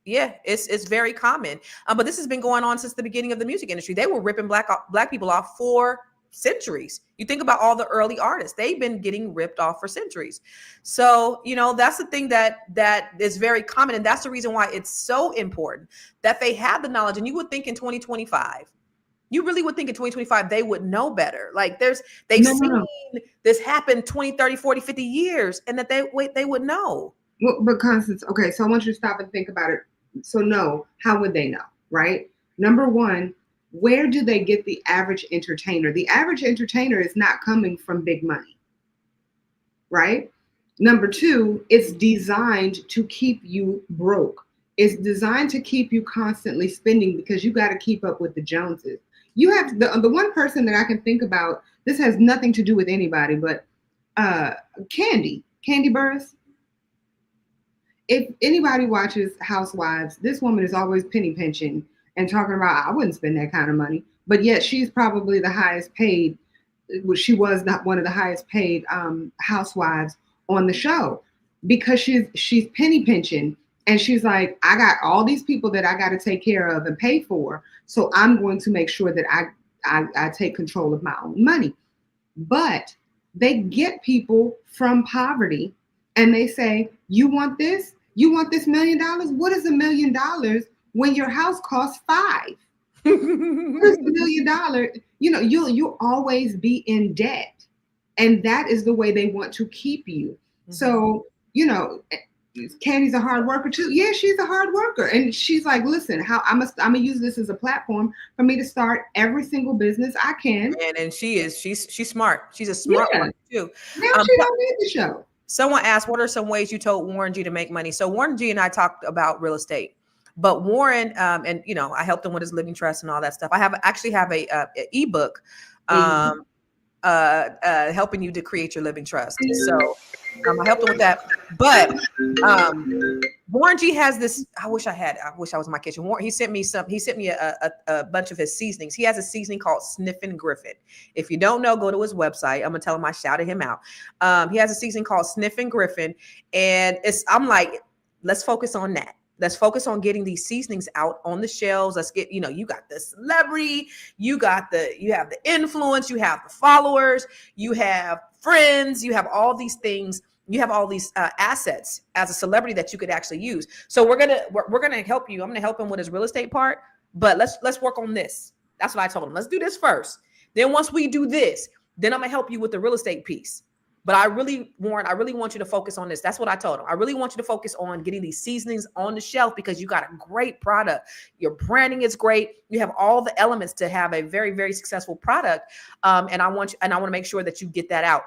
Yeah, it's very common. But this has been going on since the beginning of the music industry. They were ripping black people off for centuries. You think about all the early artists, they've been getting ripped off for centuries. So, that's the thing that is very common. And that's the reason why it's so important that they have the knowledge. And you would think in 2025, you really would think in 2025, they would know better. Like they've seen this happen 20, 30, 40, 50 years, and that they would know. Well, but Constance, okay, so I want you to stop and think about it. So no, how would they know, right? Number one, where do they get the average entertainer? The average entertainer is not coming from big money, right? Number two, it's designed to keep you broke. It's designed to keep you constantly spending, because you got to keep up with the Joneses. You have the one person that I can think about, this has nothing to do with anybody, but Candy Burris. If anybody watches Housewives, this woman is always penny pinching and talking about, I wouldn't spend that kind of money. But yet she's probably the highest paid. She was one of the highest paid housewives on the show, because she's penny pinching. And she's like, I got all these people that I got to take care of and pay for. So I'm going to make sure that I take control of my own money. But they get people from poverty and they say, you want this? You want this $1 million? What is $1 million when your house costs $5 million? What is $1 million? You'll always be in debt. And that is the way they want to keep you. Mm-hmm. So, Candy's a hard worker too. Yeah, she's a hard worker. And she's like, listen, I'm gonna use this as a platform for me to start every single business I can. And she's smart. She's a smart one too. Now she don't need the show. Someone asked, what are some ways you told Warren G to make money? So Warren G and I talked about real estate, but Warren, and I helped him with his living trust and all that stuff. I actually have a ebook, helping you to create your living trust. So I helped him with that. But Warren G has this. I wish I was in my kitchen. He sent me a bunch of his seasonings. He has a seasoning called Sniffin' Griffin. If you don't know, go to his website. I'm gonna tell him I shouted him out. He has a seasoning called Sniffin' Griffin, and I'm like, let's focus on that. Let's focus on getting these seasonings out on the shelves. Let's get, you got the celebrity, you have the influence, you have the followers, you have friends, you have all these things. You have all these assets as a celebrity that you could actually use. So we're gonna help you. I'm gonna help him with his real estate part, but let's work on this. That's what I told him. Let's do this first. Then once we do this, then I'm gonna help you with the real estate piece. But Warren, I really want you to focus on this. That's what I told him. I really want you to focus on getting these seasonings on the shelf, because you got a great product. Your branding is great. You have all the elements to have a very, very successful product. And I want to make sure that you get that out.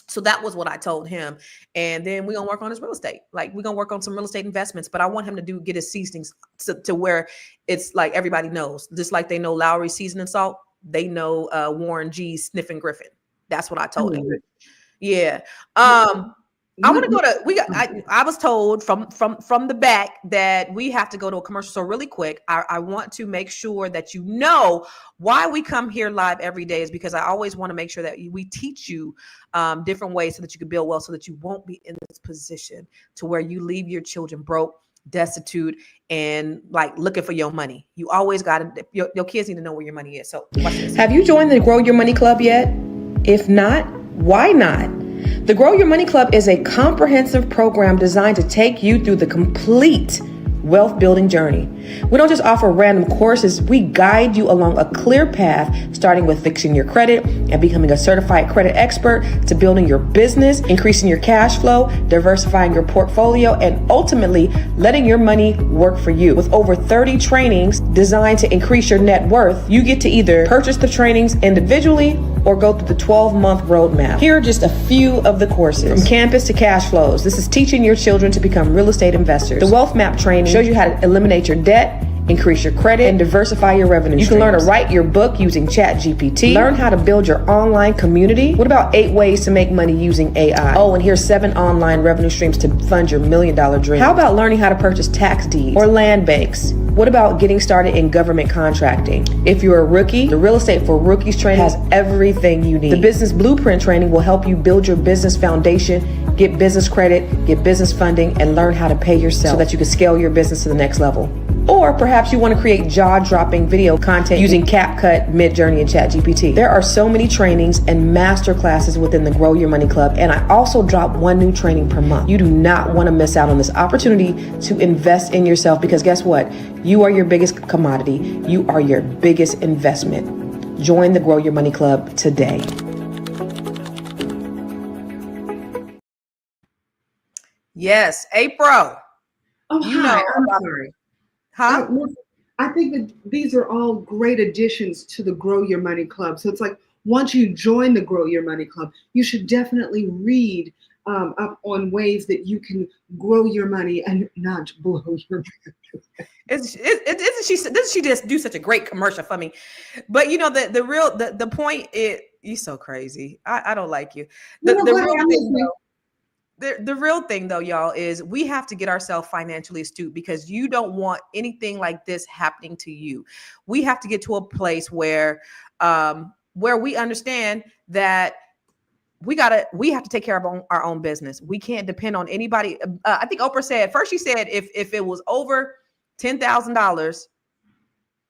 So that was what I told him. And then we're going to work on his real estate. Like, we're going to work on some real estate investments, but I want him to get his seasonings to where it's like everybody knows, just like they know Lowry's seasoning salt, they know Warren G's Sniffin' Griffin. That's what I told him. Yeah. I want to go to, I was told from the back that we have to go to a commercial. So really quick, I want to make sure that you know why we come here live every day is because I always want to make sure that we teach you different ways so that you can build wealth, so that you won't be in this position to where you leave your children broke, destitute, and like looking for your money. You always got to, your kids need to know where your money is. So watch this. Have you joined the Grow Your Money Club yet? If not, why not? The Grow Your Money Club is a comprehensive program designed to take you through the complete wealth building journey. We don't just offer random courses, we guide you along a clear path, starting with fixing your credit and becoming a certified credit expert, to building your business, increasing your cash flow, diversifying your portfolio, and ultimately letting your money work for you. With over 30 trainings designed to increase your net worth, you get to either purchase the trainings individually or go through the 12-month roadmap. Here are just a few of the courses. From campus to cash flows, this is teaching your children to become real estate investors. The Wealth Map training shows you how to eliminate your debt increase your credit, and diversify your revenue streams. You can learn to write your book using ChatGPT, learn how to build your online community. What about 8 ways to make money using AI? Oh, and here's 7 online revenue streams to fund your $1 million dream. How about learning how to purchase tax deeds or land banks? What about getting started in government contracting? If you're a rookie, the Real Estate for Rookies training has everything you need. The Business Blueprint training will help you build your business foundation, get business credit, get business funding, and learn how to pay yourself so that you can scale your business to the next level. Or perhaps you want to create jaw-dropping video content using CapCut, Midjourney, and ChatGPT. There are so many trainings and master classes within the Grow Your Money Club, and I also drop 1 new training per month. You do not want to miss out on this opportunity to invest in yourself, because guess what? You are your biggest commodity. You are your biggest investment. Join the Grow Your Money Club today. Yes, April. Oh, You hi. know I'm about- sorry. Huh? I think that these are all great additions to the Grow Your Money Club. So it's like, once you join the Grow Your Money Club, you should definitely read up on ways that you can grow your money and not blow your money. Doesn't she just do such a great commercial for me? But you know, the point is, you're so crazy. I don't like you. The real thing though, y'all, is we have to get ourselves financially astute, because you don't want anything like this happening to you. We have to get to a place where we understand that we have to take care of our own business. We can't depend on anybody. I think Oprah said first, she said if it was over $10,000,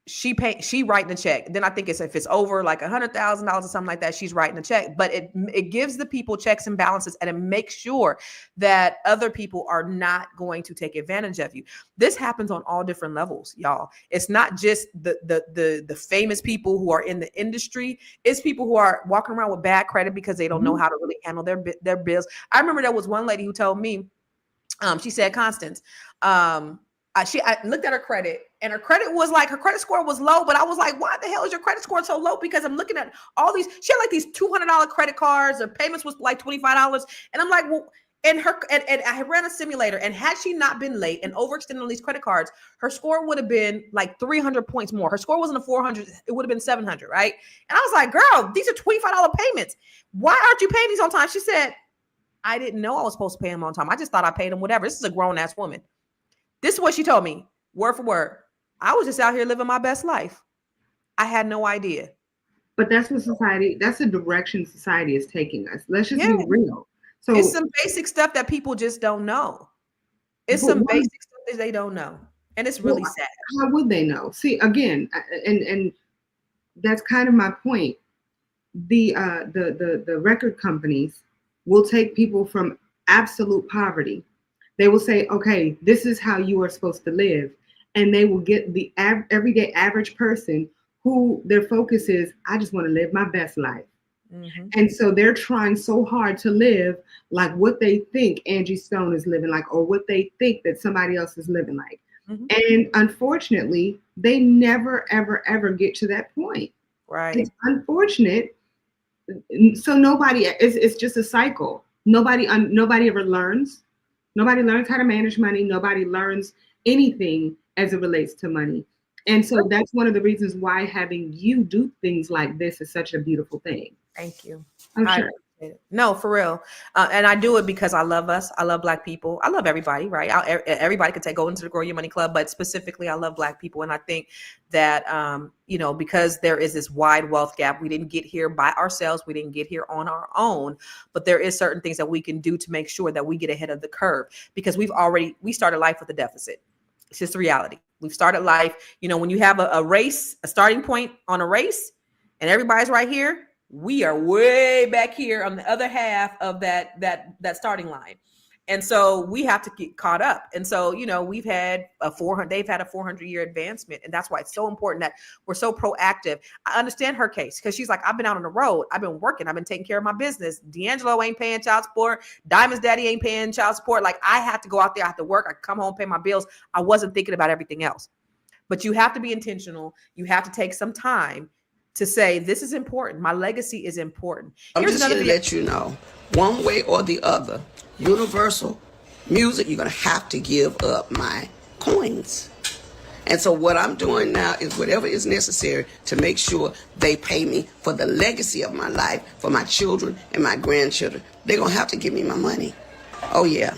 she writing a check. Then I think if it's over like $100,000 or something like that, she's writing a check. But it gives the people checks and balances, and it makes sure that other people are not going to take advantage of you. This happens on all different levels, y'all. It's not just the famous people who are in the industry. It's people who are walking around with bad credit because they don't know how to really handle their bills. I remember there was one lady who told me, she said, Constance, I looked at her credit, and her credit score was low, but I was like, why the hell is your credit score so low? Because I'm looking at all these, she had like these $200 credit cards, her payments was like $25. And I'm like, well, and I ran a simulator, and had she not been late and overextended on these credit cards, her score would have been like 300 points more. Her score wasn't a 400, it would have been 700, right? And I was like, girl, these are $25 payments. Why aren't you paying these on time? She said, I didn't know I was supposed to pay them on time. I just thought I paid them whatever. This is a grown ass woman. This is what she told me, word for word. I was just out here living my best life. I had no idea. But that's what that's the direction society is taking us. Let's just be real. So it's some basic stuff that people just don't know. It's some basic stuff that they don't know. And it's really sad. How would they know? See, again, and that's kind of my point. The record companies will take people from absolute poverty. They will say, okay, this is how you are supposed to live. And they will get the everyday average person who their focus is, I just want to live my best life. Mm-hmm. And so they're trying so hard to live like what they think Angie Stone is living like, or what they think that somebody else is living like. Mm-hmm. And unfortunately, they never, ever, ever get to that point. Right. It's unfortunate. So it's just a cycle. Nobody ever learns. Nobody learns how to manage money. Nobody learns anything as it relates to money. And so that's one of the reasons why having you do things like this is such a beautiful thing. Thank you. I'm sure. No, for real. And I do it because I love us. I love Black people. I love everybody, right? Everybody could go into the Grow Your Money Club, but specifically I love Black people. And I think that, because there is this wide wealth gap, we didn't get here by ourselves. We didn't get here on our own, but there is certain things that we can do to make sure that we get ahead of the curve, because we started life with a deficit. It's just the reality. We've started life, when you have a race, a starting point on a race, and everybody's right here, we are way back here on the other half of that starting line. And so we have to get caught up. And so, they've had a 400-year advancement. And that's why it's so important that we're so proactive. I understand her case, because she's like, I've been out on the road. I've been working. I've been taking care of my business. D'Angelo ain't paying child support. Diamond's daddy ain't paying child support. Like, I have to go out there. I have to work. I come home, pay my bills. I wasn't thinking about everything else. But you have to be intentional. You have to take some time to say, this is important. My legacy is important. I'm just going to let you know, one way or the other, Universal Music, you're going to have to give up my coins. And so what I'm doing now is whatever is necessary to make sure they pay me for the legacy of my life, for my children and my grandchildren. They're going to have to give me my money. Oh, yeah.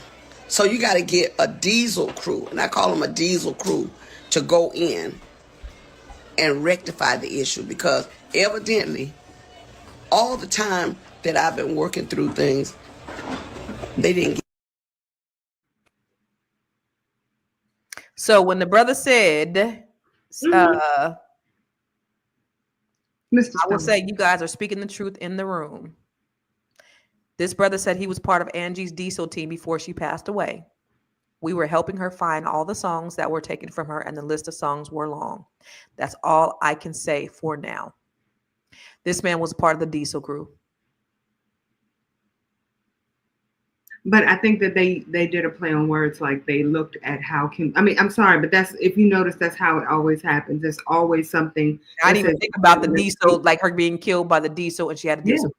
So you got to get a diesel crew, and I call them a diesel crew, to go in and rectify the issue, because evidently all the time that I've been working through things, they didn't get. So when the brother said, Mr. I will say you guys are speaking the truth in the room. This brother said he was part of Angie's diesel team before she passed away. We were helping her find all the songs that were taken from her, and the list of songs were long. That's all I can say for now. This man was part of the diesel crew. But I think that they did a play on words, like they looked at how can, I mean, I'm sorry, but that's, if you notice, that's how it always happens. There's always something. I didn't even think about the diesel, like her being killed by the diesel, and she had a diesel.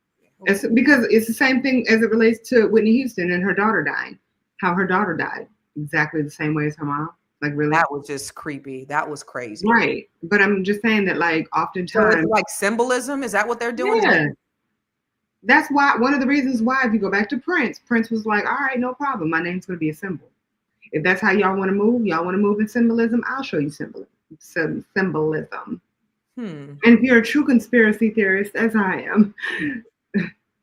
Yeah. It's because it's the same thing as it relates to Whitney Houston and her daughter dying. How her daughter died exactly the same way as her mom. Like, really? That was just creepy. That was crazy. Right. But I'm just saying that, like, oftentimes. So it's like symbolism? Is that what they're doing? Yeah. That's why, one of the reasons why, if you go back to Prince was like, all right, no problem. My name's going to be a symbol. If that's how y'all want to move in symbolism, I'll show you symbolism. And if you're a true conspiracy theorist, as I am,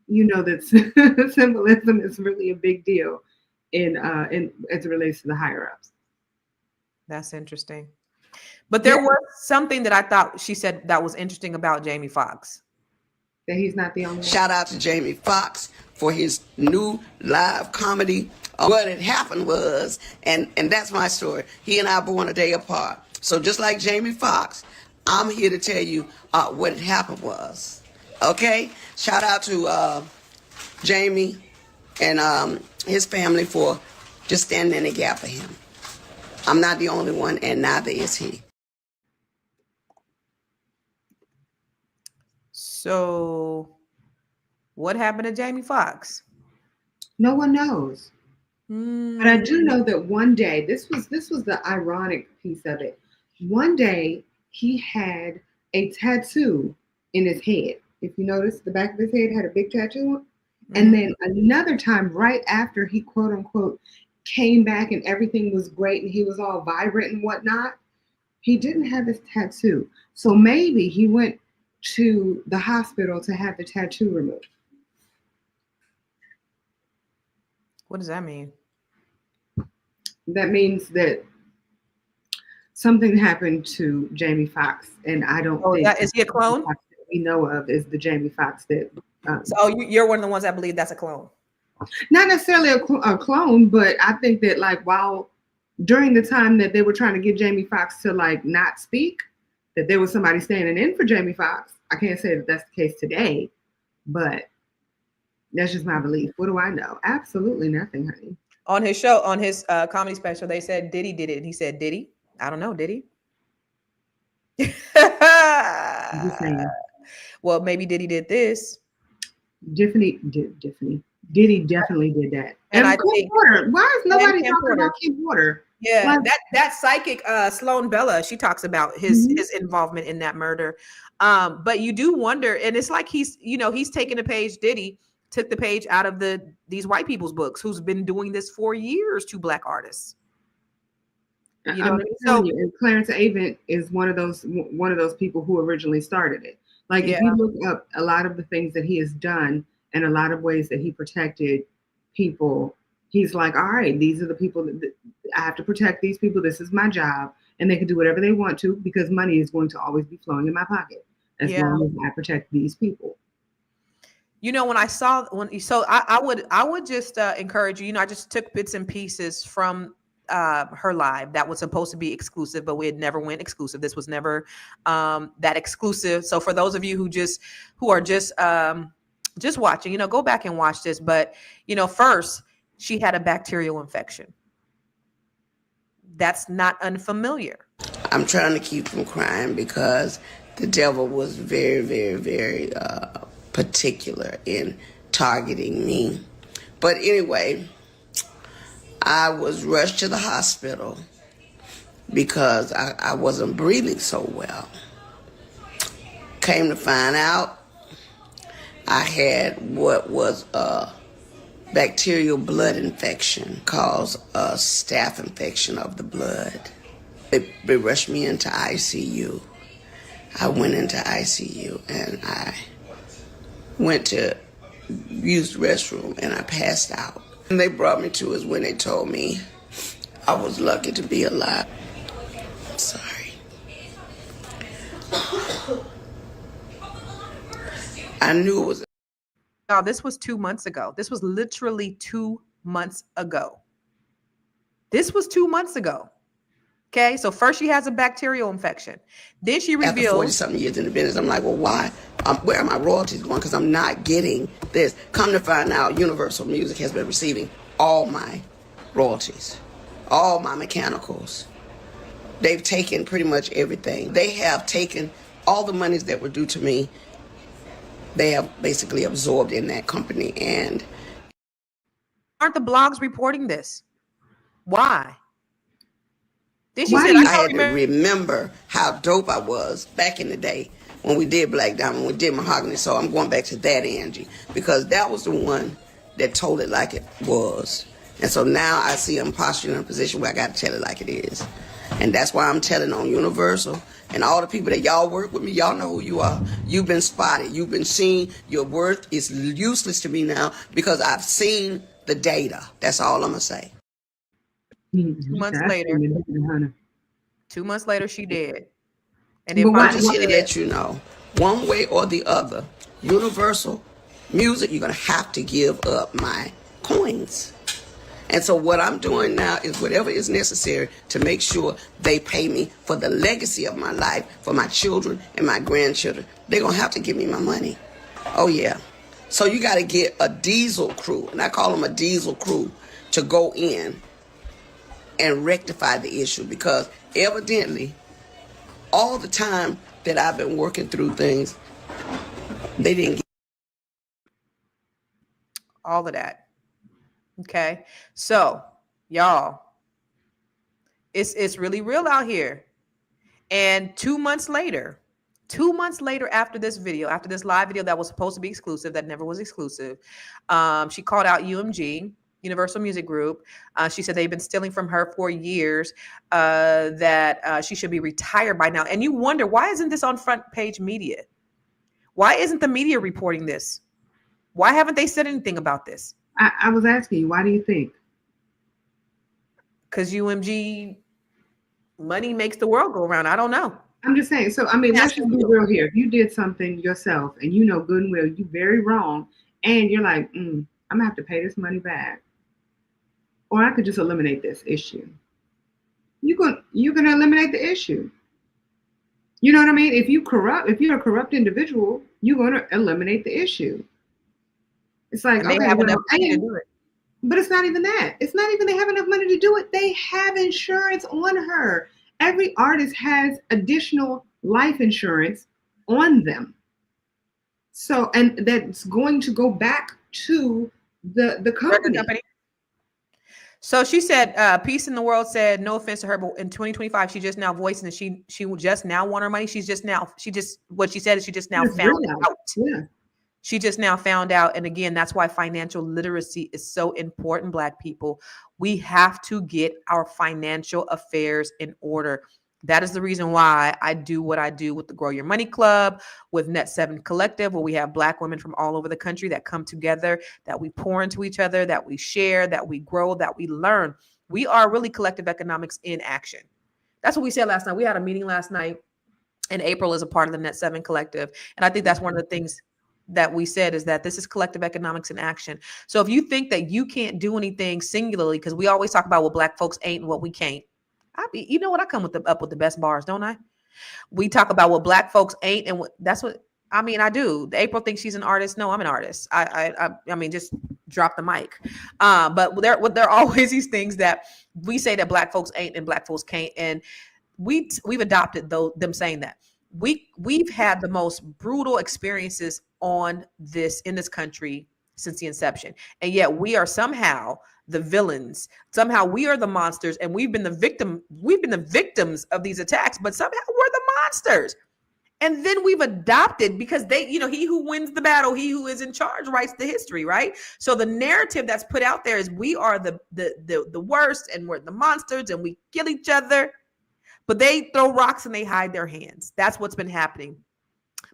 you know that symbolism is really a big deal in as it relates to the higher ups. That's interesting. But there was something that I thought she said that was interesting about Jamie Foxx. That he's not the only one. Shout out to Jamie Foxx for his new live comedy. What had happened was, and that's my story, he and I were born a day apart. So just like Jamie Foxx, I'm here to tell you what had happened was. Okay? Shout out to Jamie and his family for just standing in the gap for him. I'm not the only one, and neither is he. So what happened to Jamie Foxx? No one knows. But I do know that one day, this was the ironic piece of it. One day he had a tattoo in his head. If you notice, the back of his head had a big tattoo. And then another time, right after he quote unquote came back and everything was great and he was all vibrant and whatnot, he didn't have his tattoo. So maybe he went to the hospital to have the tattoo removed. What does that mean? That means that something happened to Jamie Foxx, and I don't think is he a clone? That we know of is the Jamie Foxx that. So you're one of the ones that believe that's a clone. Not necessarily a clone, but I think that, like, while during the time that they were trying to get Jamie Foxx to, like, not speak, that there was somebody standing in for Jamie Foxx. I can't say that that's the case today, but that's just my belief. What do I know? Absolutely nothing, honey. On his show, on his comedy special, they said Diddy did it. And he said, did he? I don't know, did he? Well, maybe Diddy did this. Diddy definitely did that. And I think, Porter, why is nobody talking about Kim Porter? Yeah, that psychic Sloan Bella, she talks about his involvement in that murder. But you do wonder, and it's like he's taking a page. Diddy took the page out of these white people's books, who's been doing this for years to Black artists. You know, and Clarence Avant is one of those people who originally started it. Like, if you look up a lot of the things that he has done and a lot of ways that he protected people, he's like, all right, these are the people that I have to protect. These people, this is my job, and they can do whatever they want to because money is going to always be flowing in my pocket as long as I protect these people. You know, I would just encourage you. You know, I just took bits and pieces from her live that was supposed to be exclusive, but we had never went exclusive. This was never that exclusive. So for those of you who are just watching, you know, go back and watch this. But you know, first she had a bacterial infection. That's not unfamiliar. I'm trying to keep from crying because the devil was very, very, very particular in targeting me. But anyway, I was rushed to the hospital because I wasn't breathing so well. Came to find out, I had what was a bacterial blood infection, caused a staph infection of the blood. They rushed me into ICU. I went into ICU and I went to use the restroom and I passed out. And they brought me to is when they told me I was lucky to be alive. Sorry. I knew it was. Now, this was 2 months ago. This was literally 2 months ago. This was 2 months ago. Okay, so first she has a bacterial infection. Then she After reveals 40-something years in the business, I'm like, well, why? Where are my royalties going? Because I'm not getting this. Come to find out, Universal Music has been receiving all my royalties, all my mechanicals. They've taken pretty much everything. They have taken all the monies that were due to me. They have basically absorbed in that company. And aren't the blogs reporting this? Why? Then she Why said, do you- I had to remember how dope I was back in the day when we did Black Diamond, when we did Mahogany. So I'm going back to that, Angie, because that was the one that told it like it was. And so now I see I'm posturing in a position where I got to tell it like it is. And that's why I'm telling on Universal and all the people that y'all work with me. Y'all know who you are. You've been spotted. You've been seen. Your worth is useless to me now because I've seen the data. That's all I'm going to say. 2 months later, 2 months later, she did. And then But I'm why- just here to let you know, one way or the other, Universal Music, you're going to have to give up my coins. And so what I'm doing now is whatever is necessary to make sure they pay me for the legacy of my life, for my children and my grandchildren. They're going to have to give me my money. Oh, yeah. So you got to get a diesel crew, and I call them a diesel crew, to go in and rectify the issue, because evidently all the time that I've been working through things, they didn't get all of that. Okay. So, y'all, it's really real out here. And 2 months later after this video, after this live video that was supposed to be exclusive, that never was exclusive, she called out UMG, Universal Music Group. She said they've been stealing from her for years, that she should be retired by now. And you wonder, why isn't this on front page media? Why isn't the media reporting this? Why haven't they said anything about this? I was asking you, why do you think? Because UMG money makes the world go around. I don't know. I'm just saying. So, I mean, let's just be real here. If you did something yourself and you know good and well you're very wrong, and you're like, I'm going to have to pay this money back, or I could just eliminate this issue. You're going to eliminate the issue. You know what I mean? If you're a corrupt individual, you're going to eliminate the issue. It's like, And they have enough money to do it. But it's not even that. It's not even they have enough money to do it. They have insurance on her. Every artist has additional life insurance on them. So, and that's going to go back to the company. So she said, Peace in the World said, no offense to her, but in 2025, she just now voicing that she will just now want her money. What she said is she just now found out. Yeah. She just now found out. And again, that's why financial literacy is so important, Black people. We have to get our financial affairs in order. That is the reason why I do what I do with the Grow Your Money Club, with Net7 Collective, where we have Black women from all over the country that come together, that we pour into each other, that we share, that we grow, that we learn. We are really collective economics in action. That's what we said last night. We had a meeting last night, and April is a part of the Net7 Collective. And I think that's one of the things that we said, is that this is collective economics in action. So if you think that you can't do anything singularly, because we always talk about what Black folks ain't and what we can't. You know what? I come up with the best bars, don't I? We talk about what Black folks ain't, and that's what I mean. I do. April thinks she's an artist. No, I'm an artist. I mean, just drop the mic. But there are always these things that we say that Black folks ain't and Black folks can't, and we've adopted them saying that. We've had the most brutal experiences in this country since the inception. And yet we are somehow the villains. Somehow we are the monsters, and we've been the victims of these attacks, but somehow we're the monsters. And then we've adopted, because they, he who wins the battle, he who is in charge writes the history, right? So the narrative that's put out there is we are the worst, and we're the monsters, and we kill each other. But they throw rocks and they hide their hands. That's what's been happening.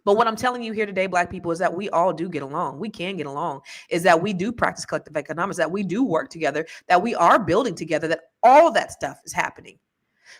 But what I'm telling you here today, Black people, is that we all do get along. We can get along. Is that we do practice collective economics, that we do work together, that we are building together, that all that stuff is happening.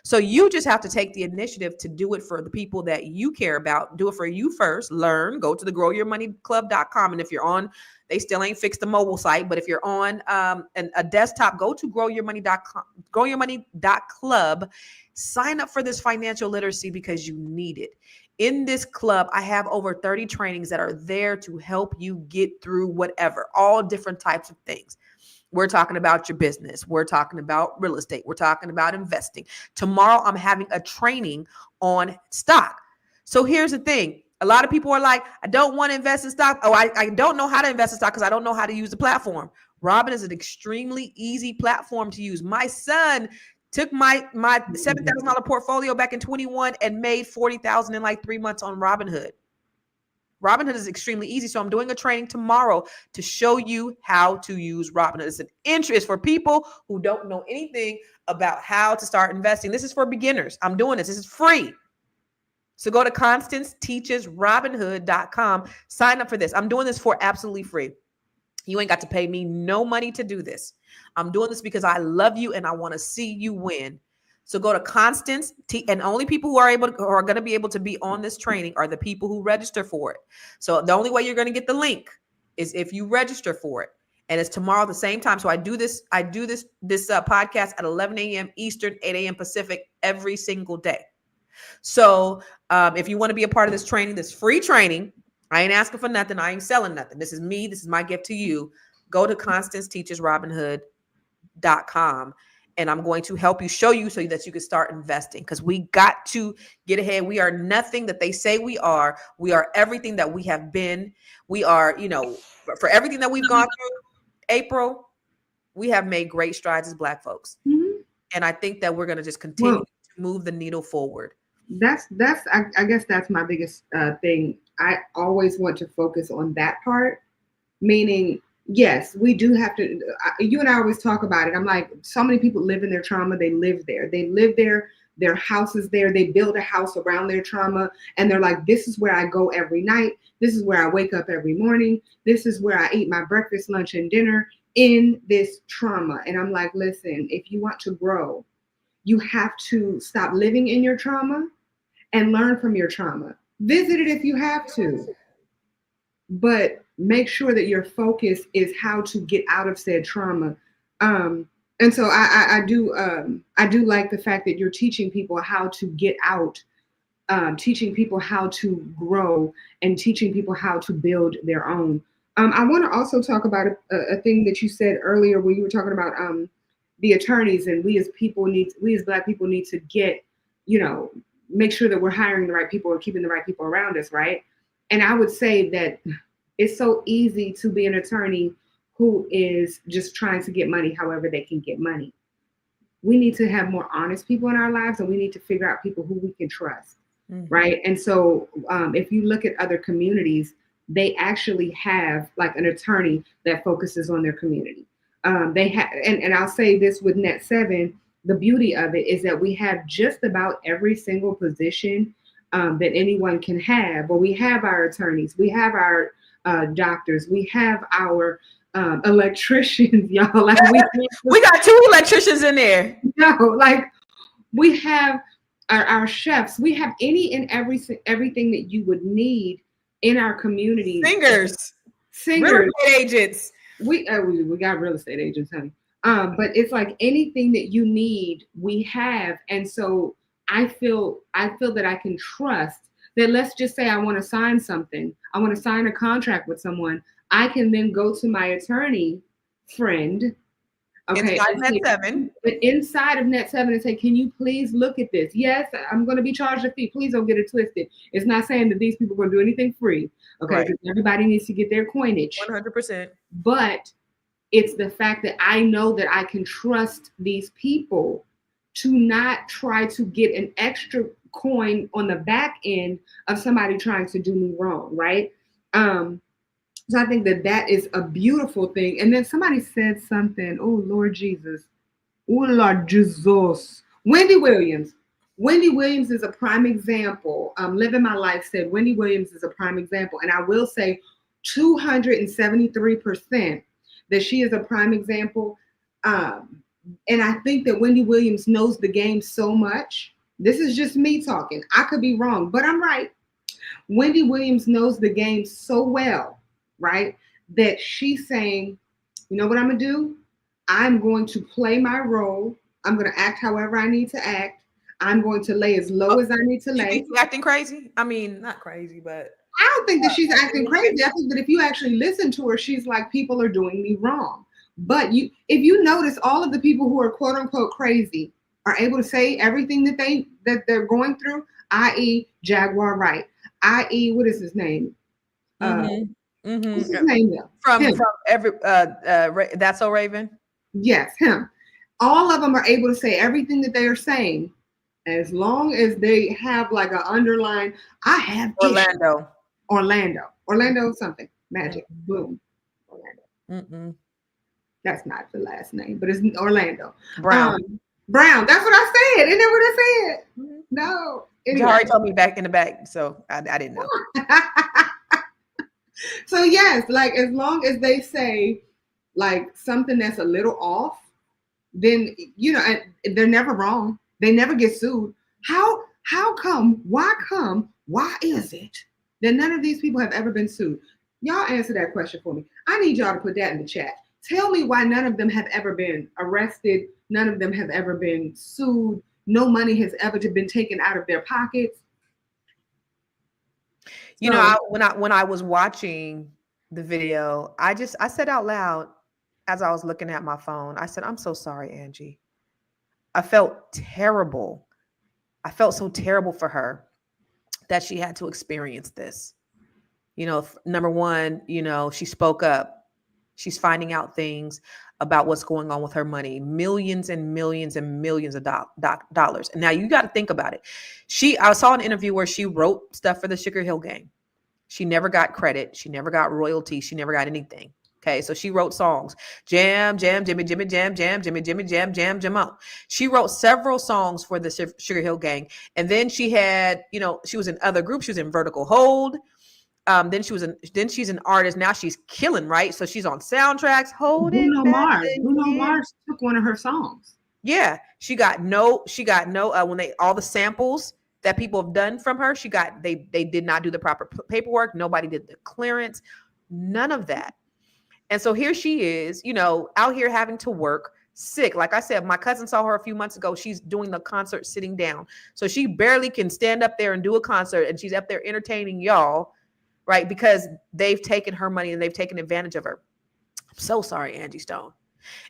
So you just have to take the initiative to do it for the people that you care about. Do it for you first. Learn. Go to the growyourmoney.club.com. And if you're on, they still ain't fixed the mobile site, but if you're on a desktop, go to growyourmoney.club. Sign up for this financial literacy because you need it. In this club, I have over 30 trainings that are there to help you get through whatever, all different types of things. We're talking about your business. We're talking about real estate. We're talking about investing. Tomorrow, I'm having a training on stock. So here's the thing. A lot of people are like, I don't want to invest in stock. Oh, I don't know how to invest in stock because I don't know how to use the platform. Robin is an extremely easy platform to use. My son took my $7,000 portfolio back in 21 and made $40,000 in like 3 months on Robinhood. Robinhood is extremely easy. So I'm doing a training tomorrow to show you how to use Robinhood. It's an interest for people who don't know anything about how to start investing. This is for beginners. I'm doing this. This is free. So go to ConstanceTeachesRobinhood.com. Sign up for this. I'm doing this for absolutely free. You ain't got to pay me no money to do this. I'm doing this because I love you and I want to see you win. So go to Constance, and only people who are going to be able to be on this training are the people who register for it. So the only way you're going to get the link is if you register for it. And it's tomorrow at the same time. So I do this podcast at 11 a.m. Eastern, 8 a.m. Pacific every single day. So if you want to be a part of this training, this free training, I ain't asking for nothing. I ain't selling nothing. This is me. This is my gift to you. Go to ConstanceTeachesRobinhood.com. And I'm going to help you, show you so that you can start investing, because we got to get ahead. We are nothing that they say we are. We are everything that we have been. We are, for everything that we've gone through, April, we have made great strides as Black folks. Mm-hmm. And I think that we're going to just continue to move the needle forward. I guess that's my biggest thing. I always want to focus on that part, meaning, yes, we do have to. You and I always talk about it. I'm like, so many people live in their trauma. They live there. Their house is there. They build a house around their trauma. And they're like, this is where I go every night. This is where I wake up every morning. This is where I eat my breakfast, lunch, and dinner, in this trauma. And I'm like, listen, if you want to grow, you have to stop living in your trauma and learn from your trauma. Visit it if you have to. But make sure that your focus is how to get out of said trauma. And so I do like the fact that you're teaching people how to get out, teaching people how to grow, and teaching people how to build their own. I want to also talk about a thing that you said earlier when you were talking about the attorneys, and we as Black people need to get, make sure that we're hiring the right people or keeping the right people around us, right? And I would say that it's so easy to be an attorney who is just trying to get money however they can get money. We need to have more honest people in our lives, and we need to figure out people who we can trust, right? And so if you look at other communities, they actually have like an attorney that focuses on their community. They have, and I'll say this with Net7, the beauty of it is that we have just about every single position that anyone can have. Well, we have our attorneys, we have our doctors, we have our electricians, y'all. Like we got 2 electricians in there. Like we have our chefs. We have any and everything that you would need in our community. Singers, real estate agents. We got real estate agents, honey. But it's like anything that you need, we have. And so I feel that I can trust that. Let's just say I want to sign something. I want to sign a contract with someone. I can then go to my attorney friend Okay. Inside Net7. Inside of Net7 and say, can you please look at this? Yes, I'm going to be charged a fee. Please don't get it twisted. It's not saying that these people are going to do anything free. Okay. Right. Because everybody needs to get their coinage. 100%. But it's the fact that I know that I can trust these people to not try to get an extra coin on the back end of somebody trying to do me wrong, right? So I think that that is a beautiful thing. And then somebody said something, oh, Lord Jesus. Oh, Lord Jesus. Wendy Williams. Wendy Williams is a prime example. Living My Life said Wendy Williams is a prime example. And I will say 273% that she is a prime example. And I think that Wendy Williams knows the game so much. This is just me talking. I could be wrong, but I'm right. Wendy Williams knows the game so well, right? That she's saying, you know what I'm going to do? I'm going to play my role. I'm going to act however I need to act. I'm going to lay as low as I need to lay. You acting crazy? I mean, not crazy, but I don't think that she's acting crazy. I think that if you actually listen to her, she's like, people are doing me wrong. But if you notice, all of the people who are quote unquote crazy are able to say everything that they're going through, i.e. Jaguar Wright, i.e. what is his name? What's his name now? From every That's So Raven. Yes, him. All of them are able to say everything that they are saying, as long as they have like an underline. I have Orlando something magic. Boom. Orlando. That's not the last name, but it's Orlando Brown. Brown. That's what I said. Isn't that what I said? No. Anyway. Jari told me back in the back, so I didn't know. So yes, like as long as they say like something that's a little off, then they're never wrong. They never get sued. How come? Why is it that none of these people have ever been sued? Y'all answer that question for me. I need y'all to put that in the chat. Tell me why none of them have ever been arrested. None of them have ever been sued. No money has ever been taken out of their pockets. You know, when I was watching the video, I said out loud as I was looking at my phone, I said, I'm so sorry, Angie. I felt terrible. I felt so terrible for her that she had to experience this. You know, number one, she spoke up. She's finding out things about what's going on with her money, millions and millions and millions of dollars. And now you got to think about it. I saw an interview where she wrote stuff for the Sugar Hill Gang. She never got credit. She never got royalties. She never got anything. Okay. So she wrote songs, jam, jam, Jimmy, Jimmy, jam, jam, Jimmy, Jimmy, jam, jam, jam. She wrote several songs for the Sugar Hill Gang. And then she had, she was in other groups. She was in Vertical Hold. Then she's an artist. Now she's killing, right? So she's on soundtracks. Bruno Mars took one of her songs. Yeah. She got no, when all the samples that people have done from her, they did not do the proper paperwork. Nobody did the clearance, none of that. And so here she is, out here having to work, sick. Like I said, my cousin saw her a few months ago. She's doing the concert sitting down. So she barely can stand up there and do a concert, and she's up there entertaining y'all, right? Because they've taken her money and they've taken advantage of her. I'm so sorry, Angie Stone.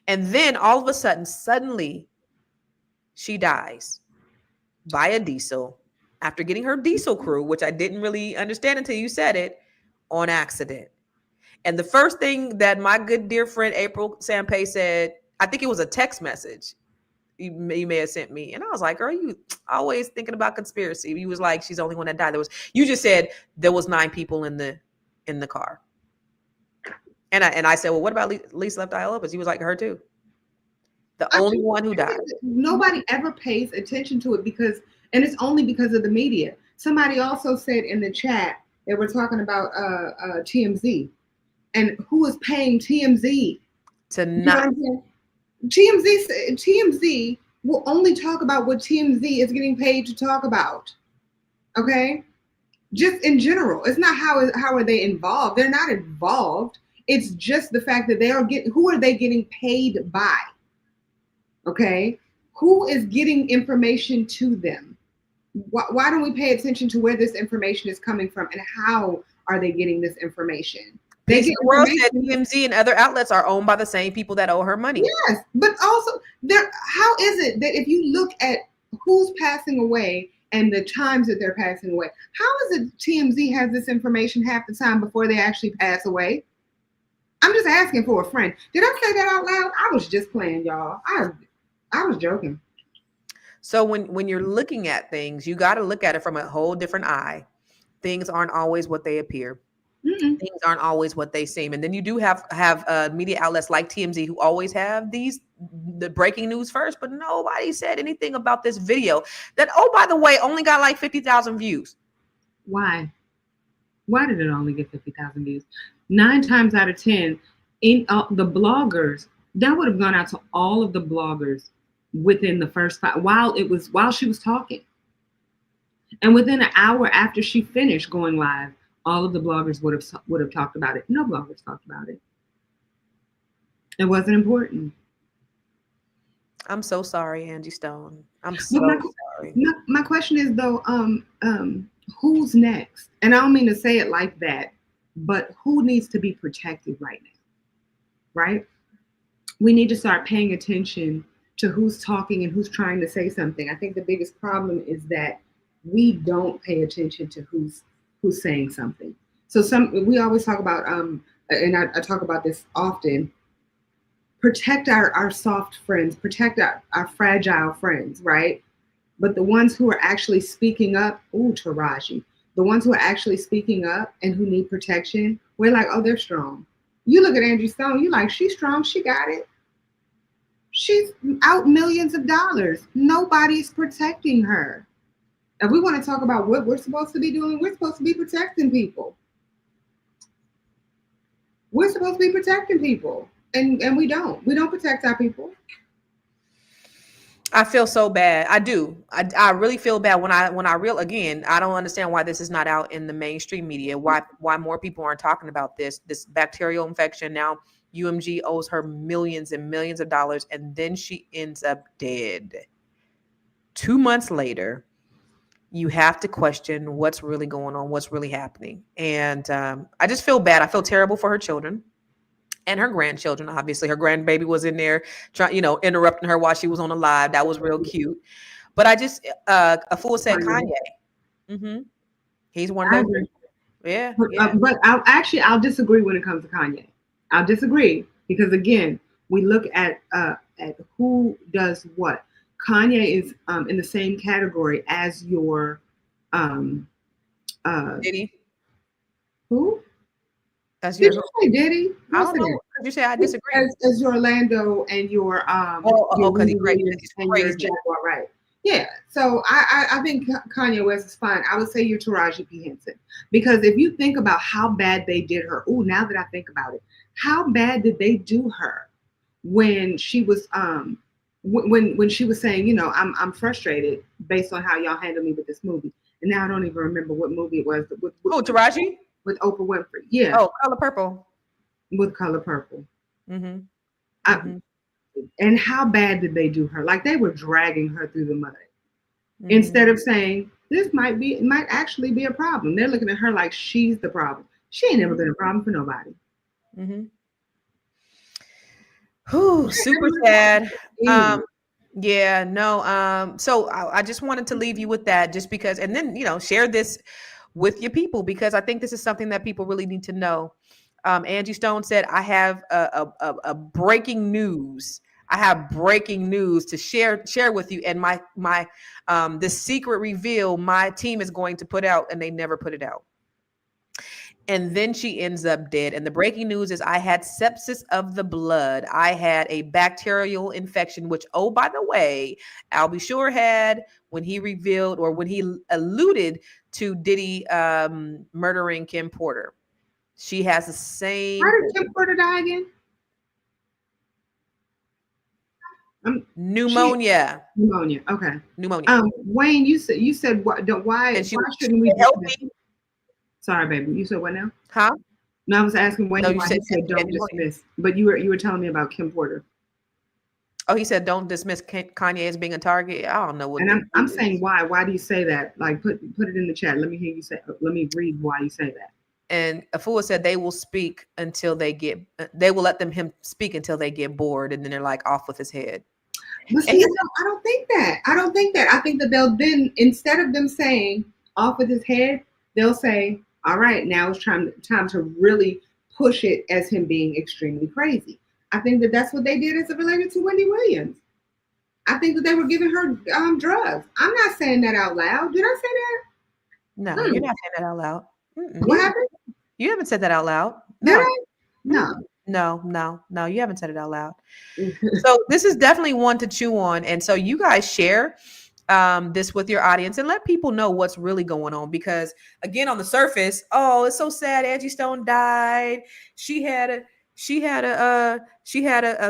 And then all of a sudden, suddenly she dies by a diesel after getting her diesel crew, which I didn't really understand until you said it, on accident. And the first thing that my good dear friend April Sampay said, I think it was a text message you may have sent me. And I was like, girl, you always thinking about conspiracy. You was like, she's the only one that died. You just said there was 9 people in the car. And I said, well, what about Lisa Left Eye Lopez? He was like, her too. The only one who died. Nobody ever pays attention to it and it's only because of the media. Somebody also said in the chat that we're talking about TMZ and who is paying TMZ to not. TMZ will only talk about what TMZ is getting paid to talk about. Okay? Just in general. It's not how are they involved? They're not involved. It's just the fact that who are they getting paid by? Okay? Who is getting information to them? Why don't we pay attention to where this information is coming from and how are they getting this information? They get The world said information. TMZ and other outlets are owned by the same people that owe her money. Yes, but also how is it that if you look at who's passing away and the times that they're passing away, how is it TMZ has this information half the time before they actually pass away? I'm just asking for a friend. Did I say that out loud? I was just playing, y'all. I was joking. So when you're looking at things, you got to look at it from a whole different eye. Things aren't always what they appear. Mm-mm. Things aren't always what they seem. And then you do have media outlets like TMZ who always have the breaking news first, but nobody said anything about this video that, oh, by the way, only got like 50,000 views. Why? Why did it only get 50,000 views? 9 times out of 10, in the bloggers, that would have gone out to all of the bloggers within the first 5 while she was talking. And within an hour after she finished going live, all of the bloggers would have talked about it. No bloggers talked about it. It wasn't important. I'm so sorry, Angie Stone. I'm so sorry. My question is though, who's next? And I don't mean to say it like that, but who needs to be protected right now? Right? We need to start paying attention to who's talking and who's trying to say something. I think the biggest problem is that we don't pay attention to who's saying something. So we always talk about, and I talk about this often, protect our soft friends, protect our fragile friends, right? But the ones who are actually speaking up, Taraji, the ones who are actually speaking up and who need protection, we're like, oh, they're strong. You look at Angie Stone, you're like, she's strong, she got it. She's out millions of dollars. Nobody's protecting her. If we want to talk about what we're supposed to be doing, we're supposed to be protecting people. We're supposed to be protecting people. And we don't. We don't protect our people. I feel so bad. I do. I really feel bad when I again, I don't understand why this is not out in the mainstream media. Why more people aren't talking about this bacterial infection. Now UMG owes her millions and millions of dollars, and then she ends up dead. 2 months later, you have to question what's really going on, what's really happening. And I just feel bad. I feel terrible for her children and her grandchildren. Obviously, her grandbaby was in there trying, interrupting her while she was on the live. That was real cute. But I just, a fool said Kanye. Mm-hmm. He's one of those. Yeah. But I'll disagree when it comes to Kanye. I'll disagree because again, we look at who does what. Kanye is in the same category as your Diddy. Who? Did you say Diddy? I don't know. Did you say I disagree? As your Orlando and your because he's crazy. Right. Yeah. So I think Kanye West is fine. I would say you're Taraji P. Henson. Because if you think about how bad they did her, now that I think about it, how bad did they do her when she was when she was saying, I'm frustrated based on how y'all handled me with this movie. And now I don't even remember what movie it was. Taraji? With Oprah Winfrey. Yeah. Oh, Color Purple. With Color Purple. Mm-hmm. And how bad did they do her? Like they were dragging her through the mud. Mm-hmm. Instead of saying, this might actually be a problem. They're looking at her like she's the problem. She ain't never been a problem for nobody. Mm-hmm. Whew, super sad. Yeah, no. So I just wanted to leave you with that just because, and then, share this with your people, because I think this is something that people really need to know. Angie Stone said, I have a breaking news. I have breaking news to share with you. And my the secret reveal my team is going to put out, and they never put it out. And then she ends up dead. And the breaking news is I had sepsis of the blood. I had a bacterial infection, which, oh, by the way, Albie Shore had when he revealed or when he alluded to Diddy murdering Kim Porter. She has the same. How did Kim Porter die again? Pneumonia. Pneumonia. Okay. Pneumonia. Wayne, you said why shouldn't we help me? Sorry, baby. You said what now? Huh? No, I was asking Wayne why he said don't dismiss. But you were telling me about Kim Porter. Oh, he said don't dismiss Kanye as being a target. I don't know what. And I'm saying why. Why do you say that? Like put it in the chat. Let me hear you say. Let me read why you say that. And Afua said they will speak until they will let him speak until they get bored, and then they're like off with his head. But see, I don't think that. I think that they'll then, instead of them saying off with his head, they'll say, all right, now it's time to really push it as him being extremely crazy. I think that that's what they did as it related to Wendy Williams. I think that they were giving her drugs. I'm not saying that out loud. Did I say that? No, you're not saying that out loud. What happened? You haven't said that out loud. Did I? No. No, you haven't said it out loud. So this is definitely one to chew on. And so you guys share this with your audience and let people know what's really going on. Because again, on the surface, oh, it's so sad. Angie Stone died. She had a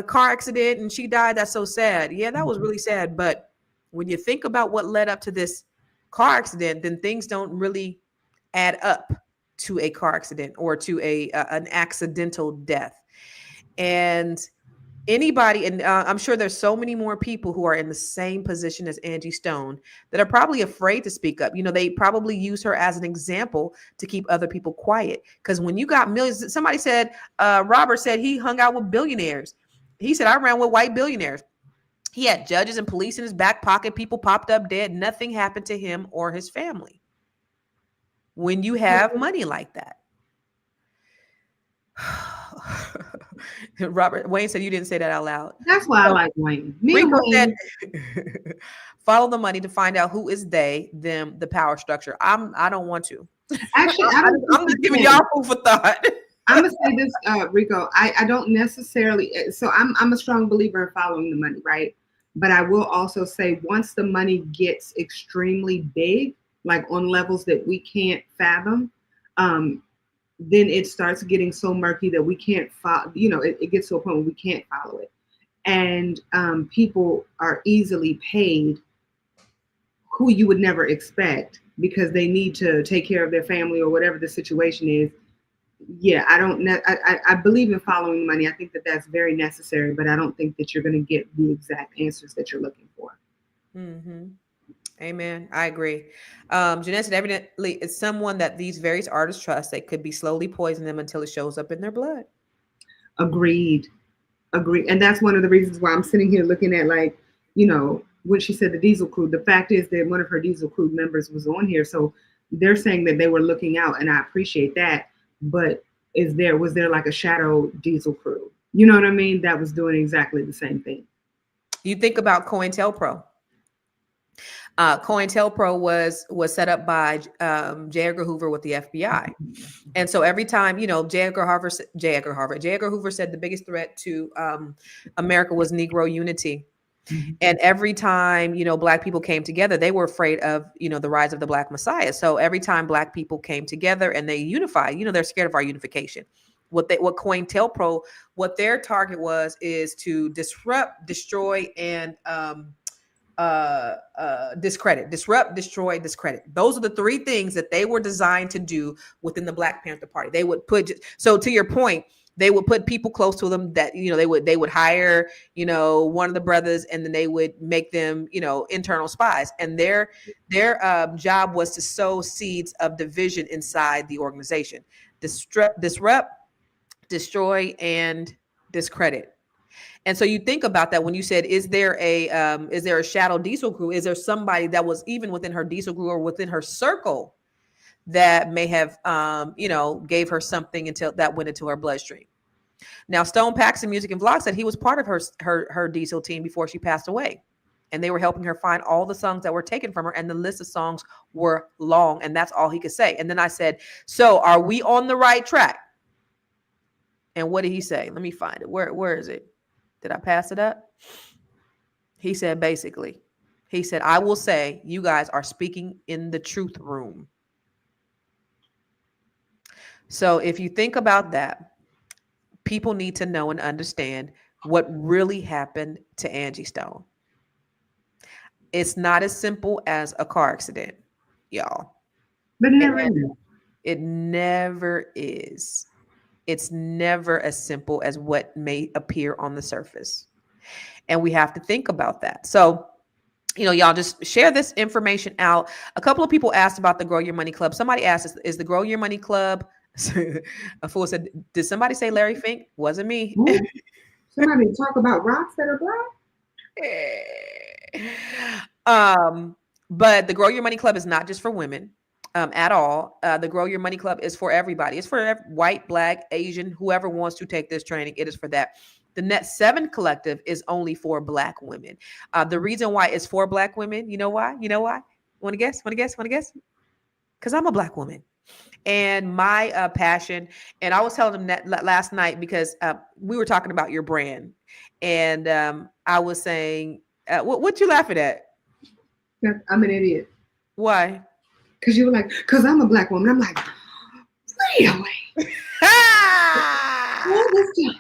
car accident and she died. That's so sad. Yeah, that was really sad. But when you think about what led up to this car accident, then things don't really add up to a car accident or to an accidental death. And anybody, and I'm sure there's so many more people who are in the same position as Angie Stone that are probably afraid to speak up. You know, they probably use her as an example to keep other people quiet. Because when you got millions, somebody said, Robert said he hung out with billionaires. He said, I ran with white billionaires. He had judges and police in his back pocket. People popped up dead. Nothing happened to him or his family. When you have money like that. Robert Wayne said you didn't say that out loud. That's why I like Wayne. Rico said, follow the money to find out who is they, them, the power structure. I don't want to. Actually, I'm just giving y'all food for thought. I'm gonna say this, Rico. I don't necessarily. So I'm a strong believer in following the money, right? But I will also say once the money gets extremely big, like on levels that we can't fathom, then it starts getting so murky that we can't follow, you know, it gets to a point where we can't follow it. And people are easily paid who you would never expect because they need to take care of their family or whatever the situation is. Yeah, I believe in following money. I think that that's very necessary, but I don't think that you're going to get the exact answers that you're looking for. Mm-hmm. Amen. I agree. Jeanette said evidently it's someone that these various artists trust. They could be slowly poisoning them until it shows up in their blood. Agreed. And that's one of the reasons why I'm sitting here looking at, like, you know, when she said the Diesel Crew, the fact is that one of her Diesel Crew members was on here. So they're saying that they were looking out, and I appreciate that. But was there like a shadow Diesel Crew? You know what I mean? That was doing exactly the same thing. You think about Cointelpro. Cointelpro was set up by J. Edgar Hoover with the FBI. And so every time, you know, J. Edgar Hoover said the biggest threat to America was Negro unity. Mm-hmm. And every time, you know, Black people came together, they were afraid of, you know, the rise of the Black Messiah. So every time Black people came together and they unified, you know, they're scared of our unification. What Cointelpro, what their target is to disrupt, destroy, and discredit, disrupt, destroy, discredit. Those are the three things that they were designed to do within the Black Panther Party. They would put, so to your point, they would put people close to them that, you know, they would hire, you know, one of the brothers, and then they would make them, you know, internal spies. And their job was to sow seeds of division inside the organization. Disrupt, destroy, and discredit. And so you think about that when you said, is there a shadow Diesel Crew? Is there somebody that was even within her Diesel Crew or within her circle that may have, you know, gave her something until that went into her bloodstream? Now, Stone Paxton Music and Vlog said he was part of her Diesel team before she passed away. And they were helping her find all the songs that were taken from her. And the list of songs were long. And that's all he could say. And then I said, so are we on the right track? And what did he say? Let me find it. Where is it? Did I pass it up? He said, basically, he said, I will say you guys are speaking in the truth room. So if you think about that, people need to know and understand what really happened to Angie Stone. It's not as simple as a car accident, y'all. But it never is. It's never as simple as what may appear on the surface. And we have to think about that. So, you know, y'all just share this information out. A couple of people asked about the Grow Your Money Club. Somebody asked, is the Grow Your Money Club A fool said, "Did somebody say Larry Fink? Wasn't me." Ooh, somebody talk about rocks that are black. But the Grow Your Money Club is not just for women at all. The Grow Your Money Club is for everybody. It's for white, black, Asian, whoever wants to take this training. It is for that. The Net7 Collective is only for black women. The reason why it's for black women, you know why? You know why? Want to guess? Want to guess? Want to guess? Because I'm a black woman. And my passion, and I was telling them that last night because we were talking about your brand, and I was saying, what you laughing at? I'm an idiot. Why? Because you were like, because I'm a black woman. I'm like, really? All this time.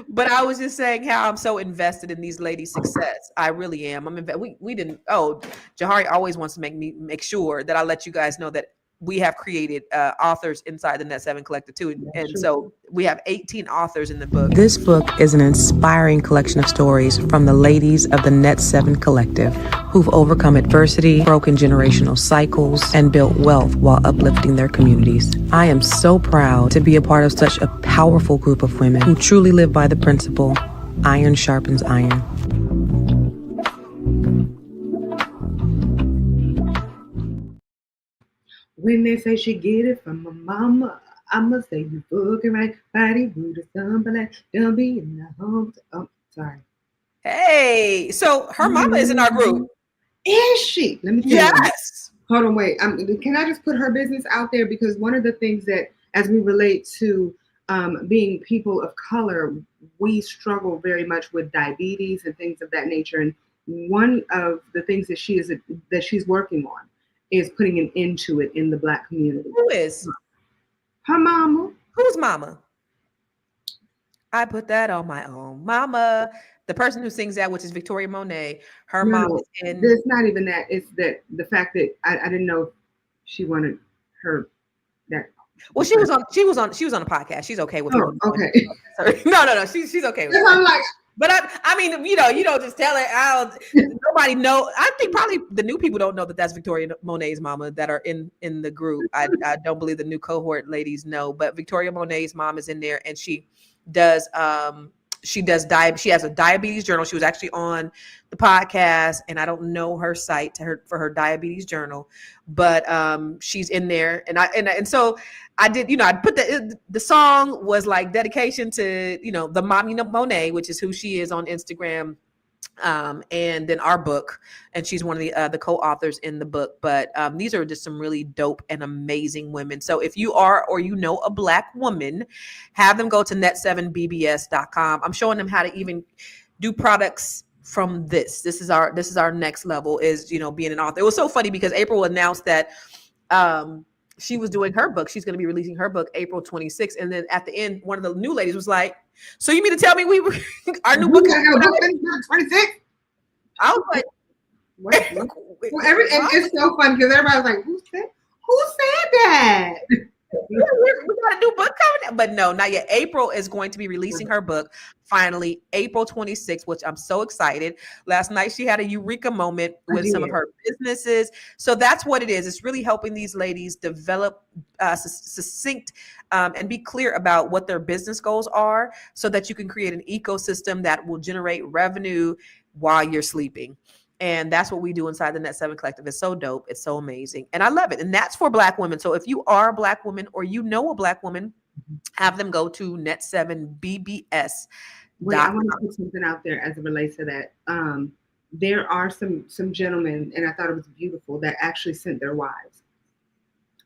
But I was just saying how I'm so invested in these ladies' success. I really am. We didn't. Oh, Jahari always wants to make sure that I let you guys know that we have created authors inside the Net7 Collective too. And so we have 18 authors in the book. This book is an inspiring collection of stories from the ladies of the Net7 Collective who've overcome adversity, broken generational cycles, and built wealth while uplifting their communities. I am so proud to be a part of such a powerful group of women who truly live by the principle, iron sharpens iron. When they say she get it from my mama, I'ma say you fucking right. Body rude as dumb, black, don't be in the home. Oh, sorry. Hey, so her mama is in our group. Is she? Let me tell you. Yes. Hold on, wait. Can I just put her business out there? Because one of the things that, as we relate to being people of color, we struggle very much with diabetes and things of that nature. And one of the things that she's working on is putting an end to it in the Black community. Who is? Her mama. Who's mama? I put that on my own. Mama, the person who sings that, which is Victoria Monet, her mom is in. It's not even that. It's that the fact that I didn't know if she wanted her that. Well, she was on a podcast. She's okay with people. Okay. No. She's okay with it. I'm like, but I mean, you don't just tell her. Nobody know. I think probably the new people don't know that that's Victoria Monet's mama that are in the group. I don't believe the new cohort ladies know, but Victoria Monet's mom is in there, and she does she has a diabetes journal. She was actually on the podcast, and I don't know her site for her diabetes journal, but she's in there, and so I did, I put the song was like dedication to, the mommy Monet, which is who she is on Instagram. And then our book, and she's one of the co-authors in the book. But these are just some really dope and amazing women. So if you are or a Black woman, have them go to net7bbs.com. I'm showing them how to even do products from this. This is our next level, is being an author. It was so funny because April announced that she was doing her book. She's going to be releasing her book April 26th. And then at the end, one of the new ladies was like, so you mean to tell me our new book? 26? I was like, what? And it's so fun because everybody's like, who said that? We got a new book coming out. But no, not yet. April is going to be releasing her book finally, April 26th, which I'm so excited. Last night she had a eureka moment with some of her businesses. So that's what it is. It's really helping these ladies develop succinct and be clear about what their business goals are, so that you can create an ecosystem that will generate revenue while you're sleeping. And that's what we do inside the Net7 Collective. It's so dope. It's so amazing. And I love it. And that's for Black women. So if you are a Black woman or a Black woman, have them go to net7bbs. Wait, I want to put something out there as it relates to that. There are some gentlemen, and I thought it was beautiful, that actually sent their wives.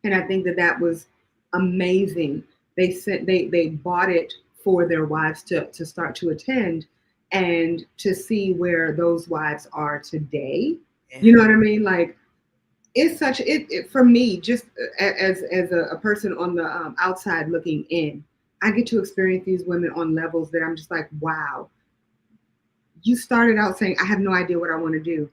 And I think that was amazing. They bought it for their wives to start to attend, and to see where those wives are today. Yeah. You know what I mean? Like, it's such it for me, just as a person on the outside looking in, I get to experience these women on levels that I'm just like, wow. You started out saying, I have no idea what I want to do.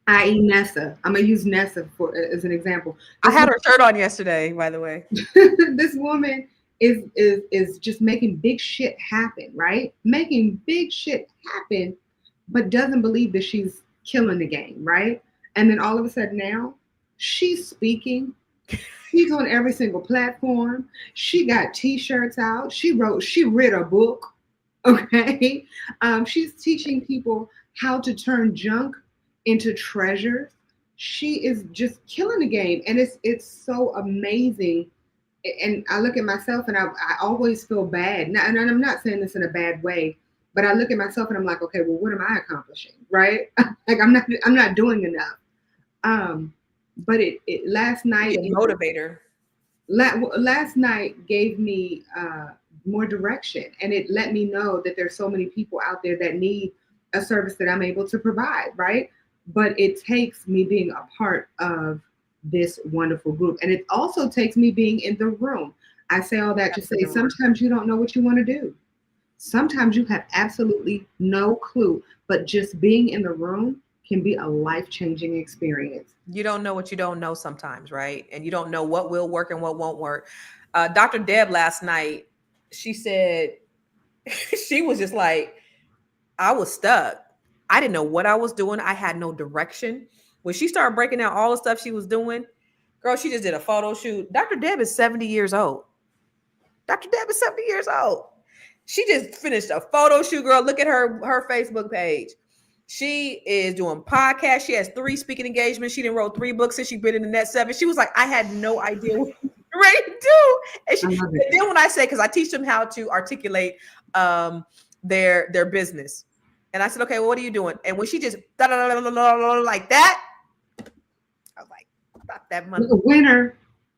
I.e. Nessa. I'm gonna use Nessa as an example. I had her shirt on yesterday, by the way. This woman is just making big shit happen, right? Making big shit happen, but doesn't believe that she's killing the game, right? And then all of a sudden now she's speaking She's on every single platform. She got t-shirts out. She read a book. Okay. She's teaching people how to turn junk into treasure. She is just killing the game. And it's so amazing. And I look at myself and I always feel bad. And I'm not saying this in a bad way, but I look at myself and I'm like, okay, well, what am I accomplishing? Right? Like I'm not doing enough. But it last night, Be a motivator. last night gave me more direction, and it let me know that there's so many people out there that need a service that I'm able to provide, right? But it takes me being a part of this wonderful group, and it also takes me being in the room. I say all that to say sometimes you don't know what you want to do. Sometimes you have absolutely no clue, but just being in the room can be a life-changing experience. You don't know what you don't know sometimes, right? And you don't know what will work and what won't work. Dr. Deb last night, she said, she was just like, I was stuck. I didn't know what I was doing. I had no direction. When she started breaking down all the stuff she was doing, girl, she just did a photo shoot. Dr. Deb is 70 years old. Dr. Deb is 70 years old. She just finished a photo shoot, girl. Look at her Facebook page. She is doing podcasts. She has 3 speaking engagements. She done wrote 3 books since she's been in the Net7. She was like, I had no idea what she was ready to do. And then when I say, because I teach them how to articulate their business. And I said, okay, well, what are you doing? And when she just like that, I was like, stop that money.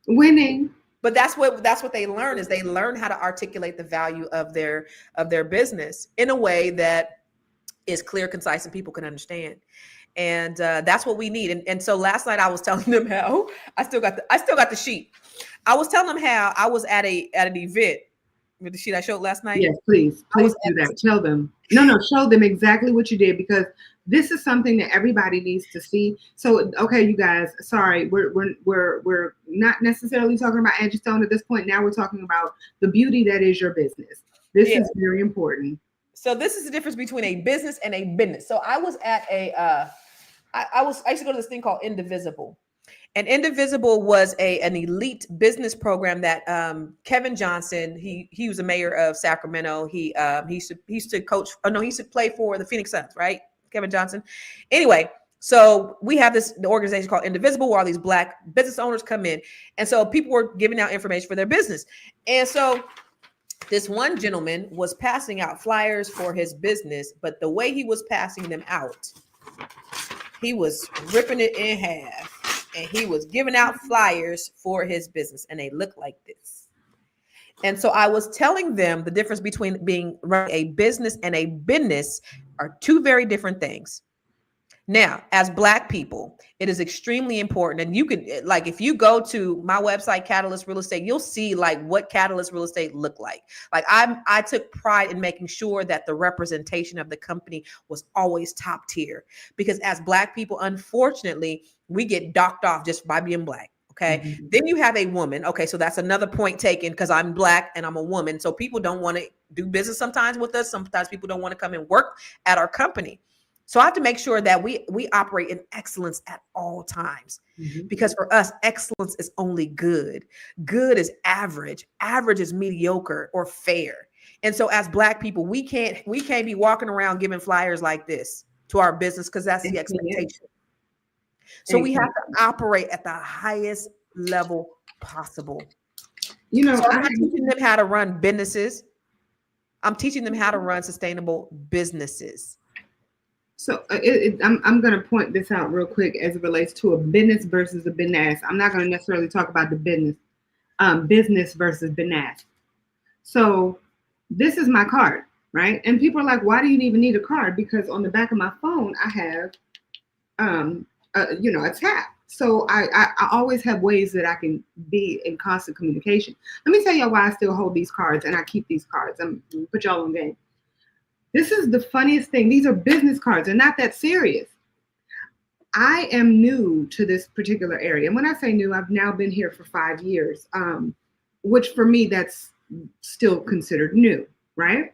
Winning. But that's what they learn, is they learn how to articulate the value of their business in a way that is clear, concise, and people can understand. And that's what we need. And so last night I was telling them how I still got the sheet. I was telling them how I was at an event with the sheet I showed last night. Yes, please do that. Tell them. No, show them exactly what you did, because this is something that everybody needs to see. So, okay, you guys, sorry, we're not necessarily talking about Angie Stone at this point. Now we're talking about the beauty that is your business. This is very important. So this is the difference between a business and a business. So I was at I used to go to this thing called Indivisible. And Indivisible was an elite business program that Kevin Johnson, he was a mayor of Sacramento. He used to coach. Oh no, he used to play for the Phoenix Suns, right? Kevin Johnson. Anyway, so we have the organization called Indivisible, where all these Black business owners come in, and so people were giving out information for their business. And so this one gentleman was passing out flyers for his business, but the way he was passing them out, he was ripping it in half, and he was giving out flyers for his business, and they look like this. And so I was telling them the difference between being a business and a business are 2 very different things. Now, as Black people, it is extremely important. And you can, like, if you go to my website, Catalyst Real Estate, you'll see like what Catalyst Real Estate look like. Like I took pride in making sure that the representation of the company was always top tier, because as Black people, unfortunately, we get docked off just by being Black. Okay. Mm-hmm. Then you have a woman. Okay. So that's another point taken, because I'm Black and I'm a woman. So people don't want to do business sometimes with us. Sometimes people don't want to come and work at our company. So I have to make sure that we operate in excellence at all times, mm-hmm. because for us, excellence is only good. Good is average. Average is mediocre or fair. And so as Black people, we can't be walking around giving flyers like this to our business, because that's the expectation. So we have to operate at the highest level possible. You know, so I'm teaching them how to run businesses. I'm teaching them how to run sustainable businesses. So I'm going to point this out real quick as it relates to a business versus a business. I'm not going to necessarily talk about the business, business versus business. So this is my card, right? And people are like, why do you even need a card? Because on the back of my phone, I have, a tab. So I always have ways that I can be in constant communication. Let me tell y'all why I still hold these cards and I keep these cards. I'm going to put y'all on game. This is the funniest thing. These are business cards. They're not that serious. I am new to this particular area. And when I say new, I've now been here for 5 years, which for me, that's still considered new, right?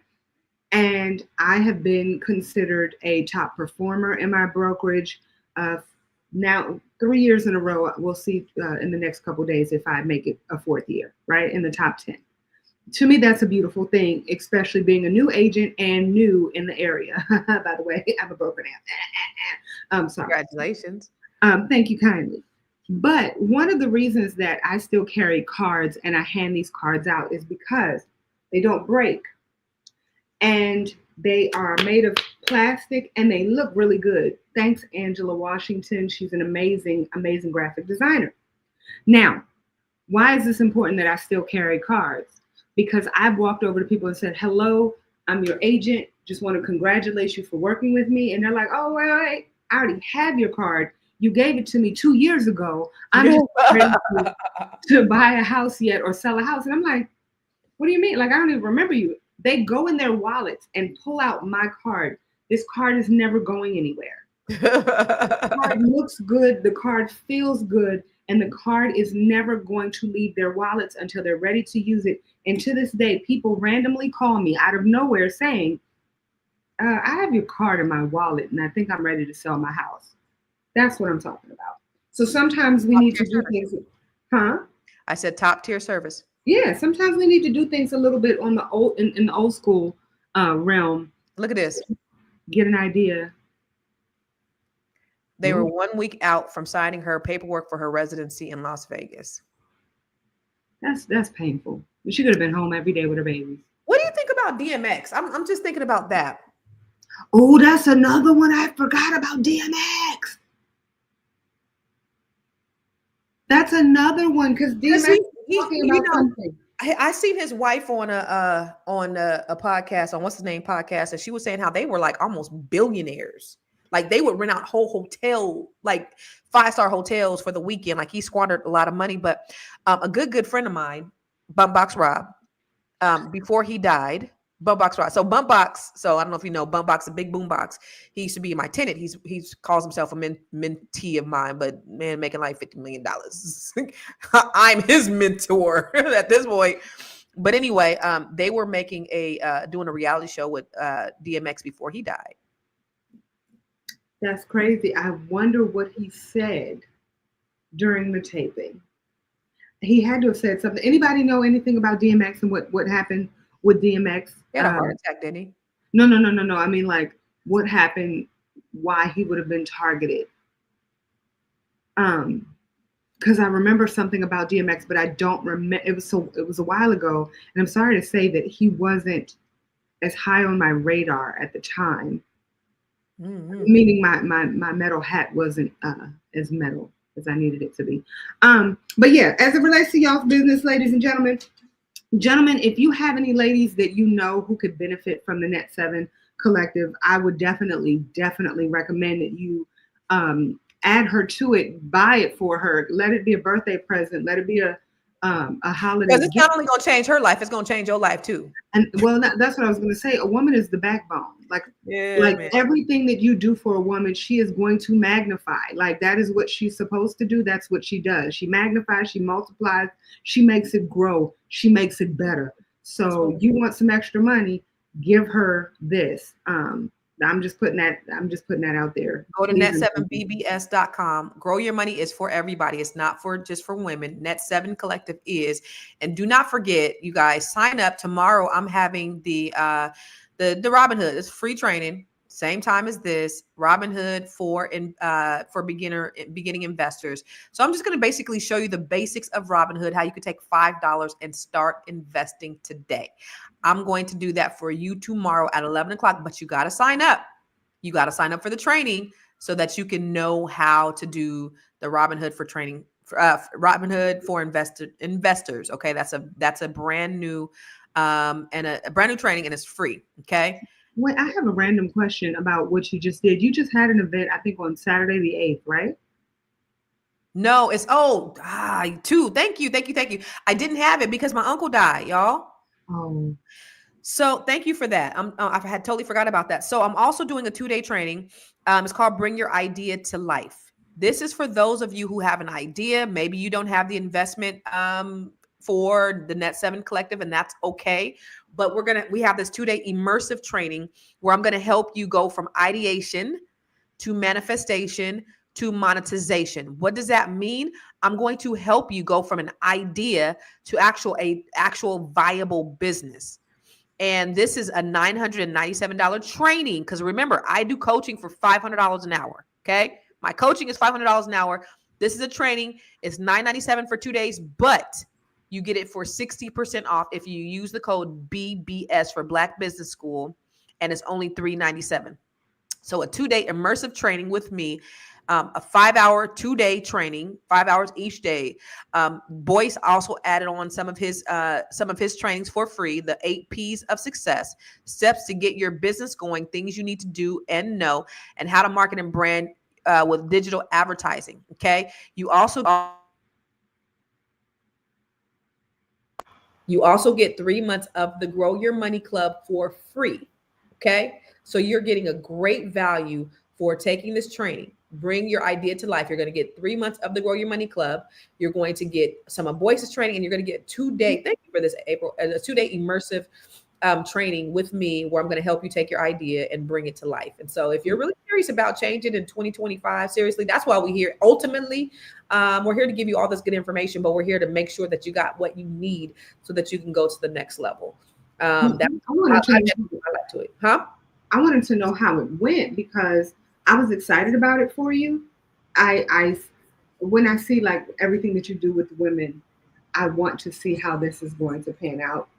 And I have been considered a top performer in my brokerage now 3 years in a row. We'll see in the next couple of days if I make it a 4th year, right, in the top 10. To me, that's a beautiful thing, especially being a new agent and new in the area. By the way, I'm a broker now. Sorry. Congratulations. Thank you kindly. But one of the reasons that I still carry cards and I hand these cards out is because they don't break. And they are made of plastic and they look really good. Thanks, Angela Washington. She's an amazing, amazing graphic designer. Now, why is this important that I still carry cards? Because I've walked over to people and said, hello, I'm your agent. Just want to congratulate you for working with me. And they're like, oh, wait, I already have your card. You gave it to me 2 years ago. I'm just ready to buy a house yet or sell a house. And I'm like, what do you mean? Like, I don't even remember you. They go in their wallets and pull out my card. This card is never going anywhere. The card looks good. The card feels good. And the card is never going to leave their wallets until they're ready to use it. And to this day, people randomly call me out of nowhere saying, I have your card in my wallet and I think I'm ready to sell my house. That's what I'm talking about. So sometimes we need to do things. Huh? I said top tier service. Yeah, sometimes we need to do things a little bit on the old in the old school realm. Look at this. Get an idea. They were 1 week out from signing her paperwork for her residency in Las Vegas. That's painful. She could have been home every day with her babies. What do you think about DMX? I'm just thinking about that. Oh, that's another one I forgot about, DMX. That's another one because DMX is talking about something. I seen his wife on a podcast, on what's his name podcast, and she was saying how they were like almost billionaires. Like they would rent out whole hotel, like 5-star hotels for the weekend. Like he squandered a lot of money. But a good friend of mine, Bumpbox Rob, before he died, Bumpbox Rob. So Bumpbox, so I don't know if you know Bumpbox, a big boombox. He used to be my tenant. He calls himself a mentee of mine, but man, making like $50 million. I'm his mentor at this point. But anyway, they were making doing a reality show with DMX before he died. That's crazy. I wonder what he said during the taping. He had to have said something. Anybody know anything about DMX and what happened with DMX? He had a heart attack, didn't he? No. I mean, like, what happened? Why he would have been targeted? Because I remember something about DMX, but I don't remember. It was a while ago, and I'm sorry to say that he wasn't as high on my radar at the time. Mm-hmm. Meaning my metal hat wasn't as metal as I needed it to be. But yeah, as it relates to y'all's business, ladies and gentlemen, if you have any ladies that you know who could benefit from the Net7 Collective, I would definitely recommend that you add her to it, buy it for her, let it be a birthday present, let it be a holiday. Because it's not only going to change her life, it's going to change your life too. And well, that's what I was going to say. A woman is the backbone. Like man. Everything that you do for a woman, she is going to magnify. Like that is what she's supposed to do. That's what she does. She magnifies, she multiplies, she makes it grow, she makes it better. So you want some extra money, give her this. I'm just putting that out there. Go to net7bbs.com. Grow Your Money is for everybody. It's not just for women. Net7 Collective is. And do not forget, you guys, sign up. Tomorrow I'm having the Robinhood. It's free training. Same time as this. Robinhood for beginning investors. So I'm just going to basically show you the basics of Robinhood, how you can take $5 and start investing today. I'm going to do that for you tomorrow at 11 o'clock, but you got to sign up. You got to sign up for the training so that you can know how to do the Robinhood for training, Robinhood for investors. Okay. That's a brand new, and a brand new training, and it's free. Okay. Wait, I have a random question about what you just did. You just had an event, I think on Saturday the 8th, right? No, it's two. Thank you. I didn't have it because my uncle died, y'all. Oh. So thank you for that. I had totally forgot about that. So I'm also doing a 2-day training. It's called Bring Your Idea to Life. This is for those of you who have an idea. Maybe you don't have the investment for the Net7 Collective, and that's okay. But we have this 2-day immersive training where I'm going to help you go from ideation to manifestation, to monetization. What does that mean? I'm going to help you go from an idea to actual viable business. And this is a $997 training. Because remember, I do coaching for $500 an hour. Okay. My coaching is $500 an hour. This is a training. It's $997 for 2 days, but you get it for 60% off if you use the code BBS for Black Business School. And it's only $397. So a 2-day immersive training with me, a 5-hour, 2-day training, 5 hours each day. Boyce also added on some of his trainings for free, the 8 P's of success, steps to get your business going, things you need to do and know, and how to market and brand with digital advertising. Okay. You also get 3 months of the Grow Your Money Club for free. Okay. So you're getting a great value for taking this training. Bring your idea to life. You're going to get 3 months of the Grow Your Money Club. You're going to get some of Boyce's training, and you're going to get 2-day, thank you for this, April, a 2-day immersive training with me where I'm going to help you take your idea and bring it to life. And so if you're really serious about changing in 2025, seriously, that's why we're here. Ultimately, we're here to give you all this good information, but we're here to make sure that you got what you need so that you can go to the next level. I like to it. Huh? I wanted to know how it went because I was excited about it for you. I when I see like everything that you do with women, I want to see how this is going to pan out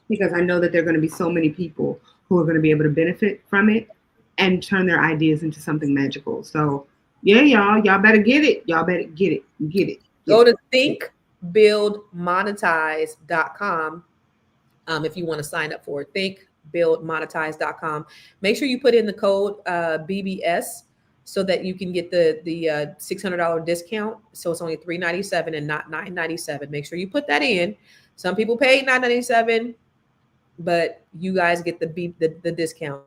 because I know that there are going to be so many people who are going to be able to benefit from it and turn their ideas into something magical. So yeah, y'all better get it. Y'all better get it. Go to thinkbuildmonetize.com if you want to sign up for it. Thinkbuildmonetize.com. Make sure you put in the code BBS so that you can get the $600 discount. So it's only $397 and not $997. Make sure you put that in. Some people paid $997, but you guys get the discount.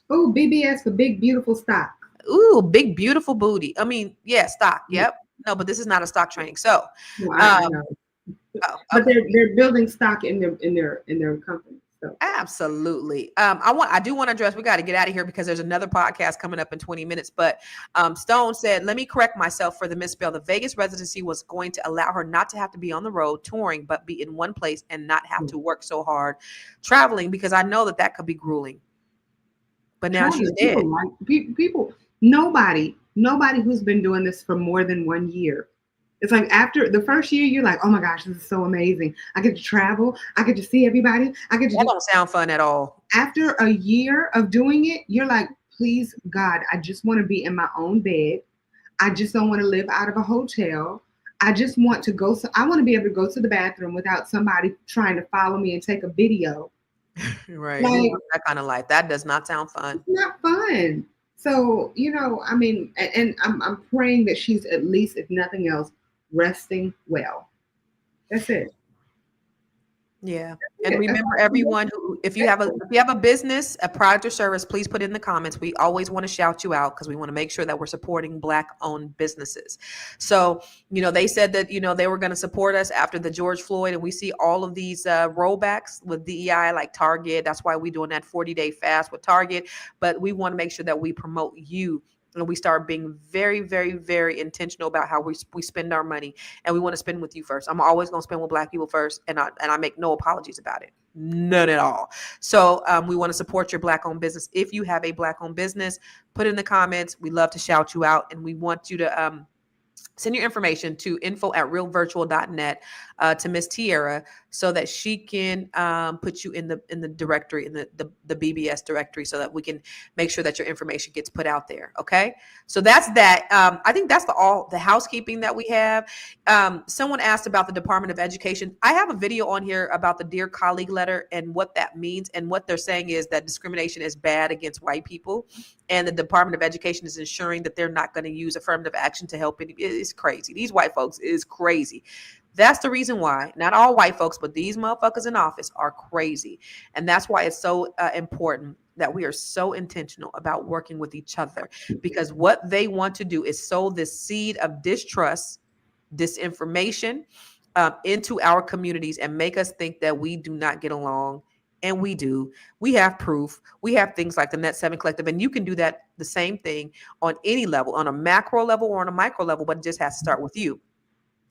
Oh, BBS for big beautiful stock. Ooh, big beautiful booty. I mean, yeah, stock. Yep. No, but this is not a stock training. So, I know. But they're building stock in their company. So. Absolutely. I do want to address, we got to get out of here because there's another podcast coming up in 20 minutes. But Stone said, let me correct myself for the misspell. The Vegas residency was going to allow her not to have to be on the road touring, but be in one place and not have to work so hard traveling, because I know that could be grueling. But now she's dead. People, nobody who's been doing this for more than 1 year. It's like after the first year, you're like, oh my gosh, this is so amazing. I get to travel. I get to see everybody. That don't sound fun at all. After a year of doing it, you're like, please, God, I just want to be in my own bed. I just don't want to live out of a hotel. I just want to go. I want to be able to go to the bathroom without somebody trying to follow me and take a video. Right. Like, that kind of life. That does not sound fun. It's not fun. So, I mean, and I'm praying that she's at least, if nothing else, resting well. That's it. Yeah. And remember, everyone who, if you have a business, a product or service, please put it in the comments. We always want to shout you out because we want to make sure that we're supporting Black owned businesses. So, they said that, they were going to support us after the George Floyd, and we see all of these rollbacks with DEI, like Target. That's why we're doing that 40-day fast with Target. But we want to make sure that we promote you. And we start being very, very, very intentional about how we spend our money. And we want to spend with you first. I'm always going to spend with Black people first. And I make no apologies about it. None at all. So we want to support your Black owned business. If you have a Black owned business, put it in the comments. We love to shout you out. And we want you to send your information to info@realvirtual.net to Miss Tierra so that she can put you in the directory, in the BBS directory, so that we can make sure that your information gets put out there. Okay. So that's that. I think that's the housekeeping that we have. Someone asked about the Department of Education. I have a video on here about the Dear Colleague letter and what that means. And what they're saying is that discrimination is bad against white people. And the Department of Education is ensuring that they're not going to use affirmative action to help. It's crazy. These white folks is crazy. That's the reason why, not all white folks, but these motherfuckers in office are crazy. And that's why it's so important that we are so intentional about working with each other, because what they want to do is sow this seed of distrust, disinformation into our communities and make us think that we do not get along And we do. We have proof. We have things like the Net7 Collective, and you can do that the same thing on any level, on a macro level or on a micro level, but it just has to start with you.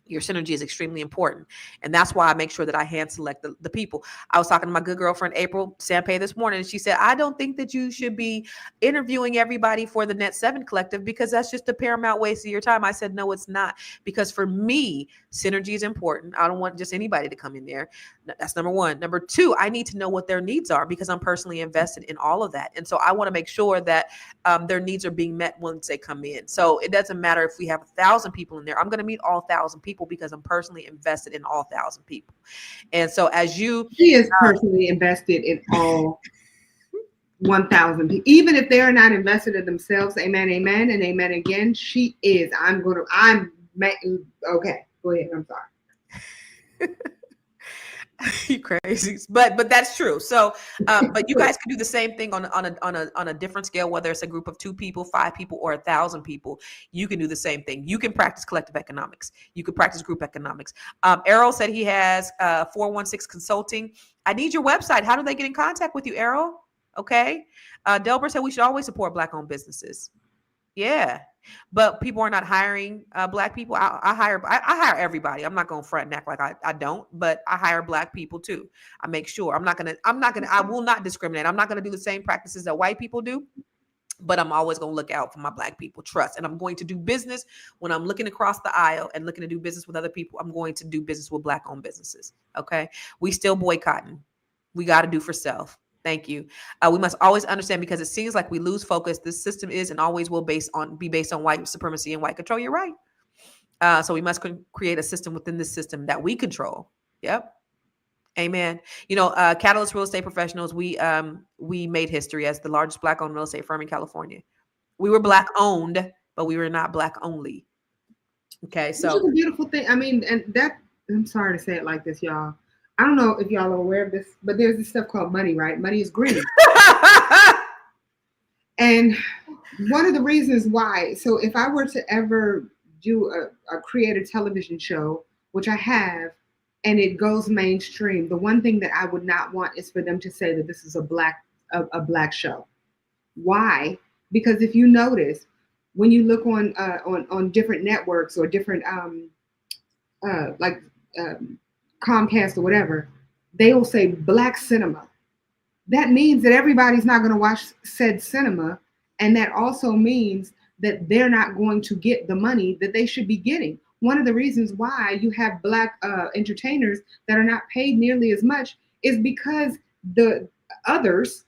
Your synergy is extremely important. And that's why I make sure that I hand select the people. I was talking to my good girlfriend, April Sampay, this morning, and she said, I don't think that you should be interviewing everybody for the Net7 Collective because that's just a paramount waste of your time. I said, no, it's not. Because for me, synergy is important. I don't want just anybody to come in there. That's number one. Number two, I need to know what their needs are because I'm personally invested in all of that. And so I want to make sure that their needs are being met once they come in. So it doesn't matter if we have 1,000 people in there. I'm going to meet all 1,000 people because I'm personally invested in all 1,000 people. And so as you... She is personally invested in all 1,000 people. Even if they are not invested in themselves, amen, amen, and amen again, she is. Okay, go ahead. I'm sorry. You crazy, but that's true. So, but you guys can do the same thing on a different scale, whether it's a group of 2 people, 5 people, or 1,000 people. You can do the same thing. You can practice collective economics. You can practice group economics. Errol said he has 416 Consulting. I need your website. How do they get in contact with you, Errol? Okay. Delbert said we should always support Black-owned businesses. Yeah. But people are not hiring Black people. I hire everybody. I'm not going to front and act like I don't, but I hire Black people too. I make sure I will not discriminate. I'm not going to do the same practices that white people do, but I'm always going to look out for my Black people. Trust. And I'm going to do business when I'm looking across the aisle and looking to do business with other people. I'm going to do business with Black-owned businesses. Okay. We still boycotting. We got to do for self. Thank you. We must always understand, because it seems like we lose focus. This system is and always will be based on white supremacy and white control. You're right. So we must create a system within this system that we control. Yep. Amen. Catalyst Real Estate Professionals, we made history as the largest Black-owned real estate firm in California. We were Black-owned, but we were not Black only. Okay. So which is a beautiful thing. I mean, and that, I'm sorry to say it like this, y'all. I don't know if y'all are aware of this, but there's this stuff called money, right? Money is green. And one of the reasons why, so if I were to ever do create a television show, which I have, and it goes mainstream, the one thing that I would not want is for them to say that this is a black show. Why? Because if you notice, when you look on different networks or different Comcast or whatever, they will say Black cinema. That means that everybody's not going to watch said cinema. And that also means that they're not going to get the money that they should be getting. One of the reasons why you have Black entertainers that are not paid nearly as much is because the others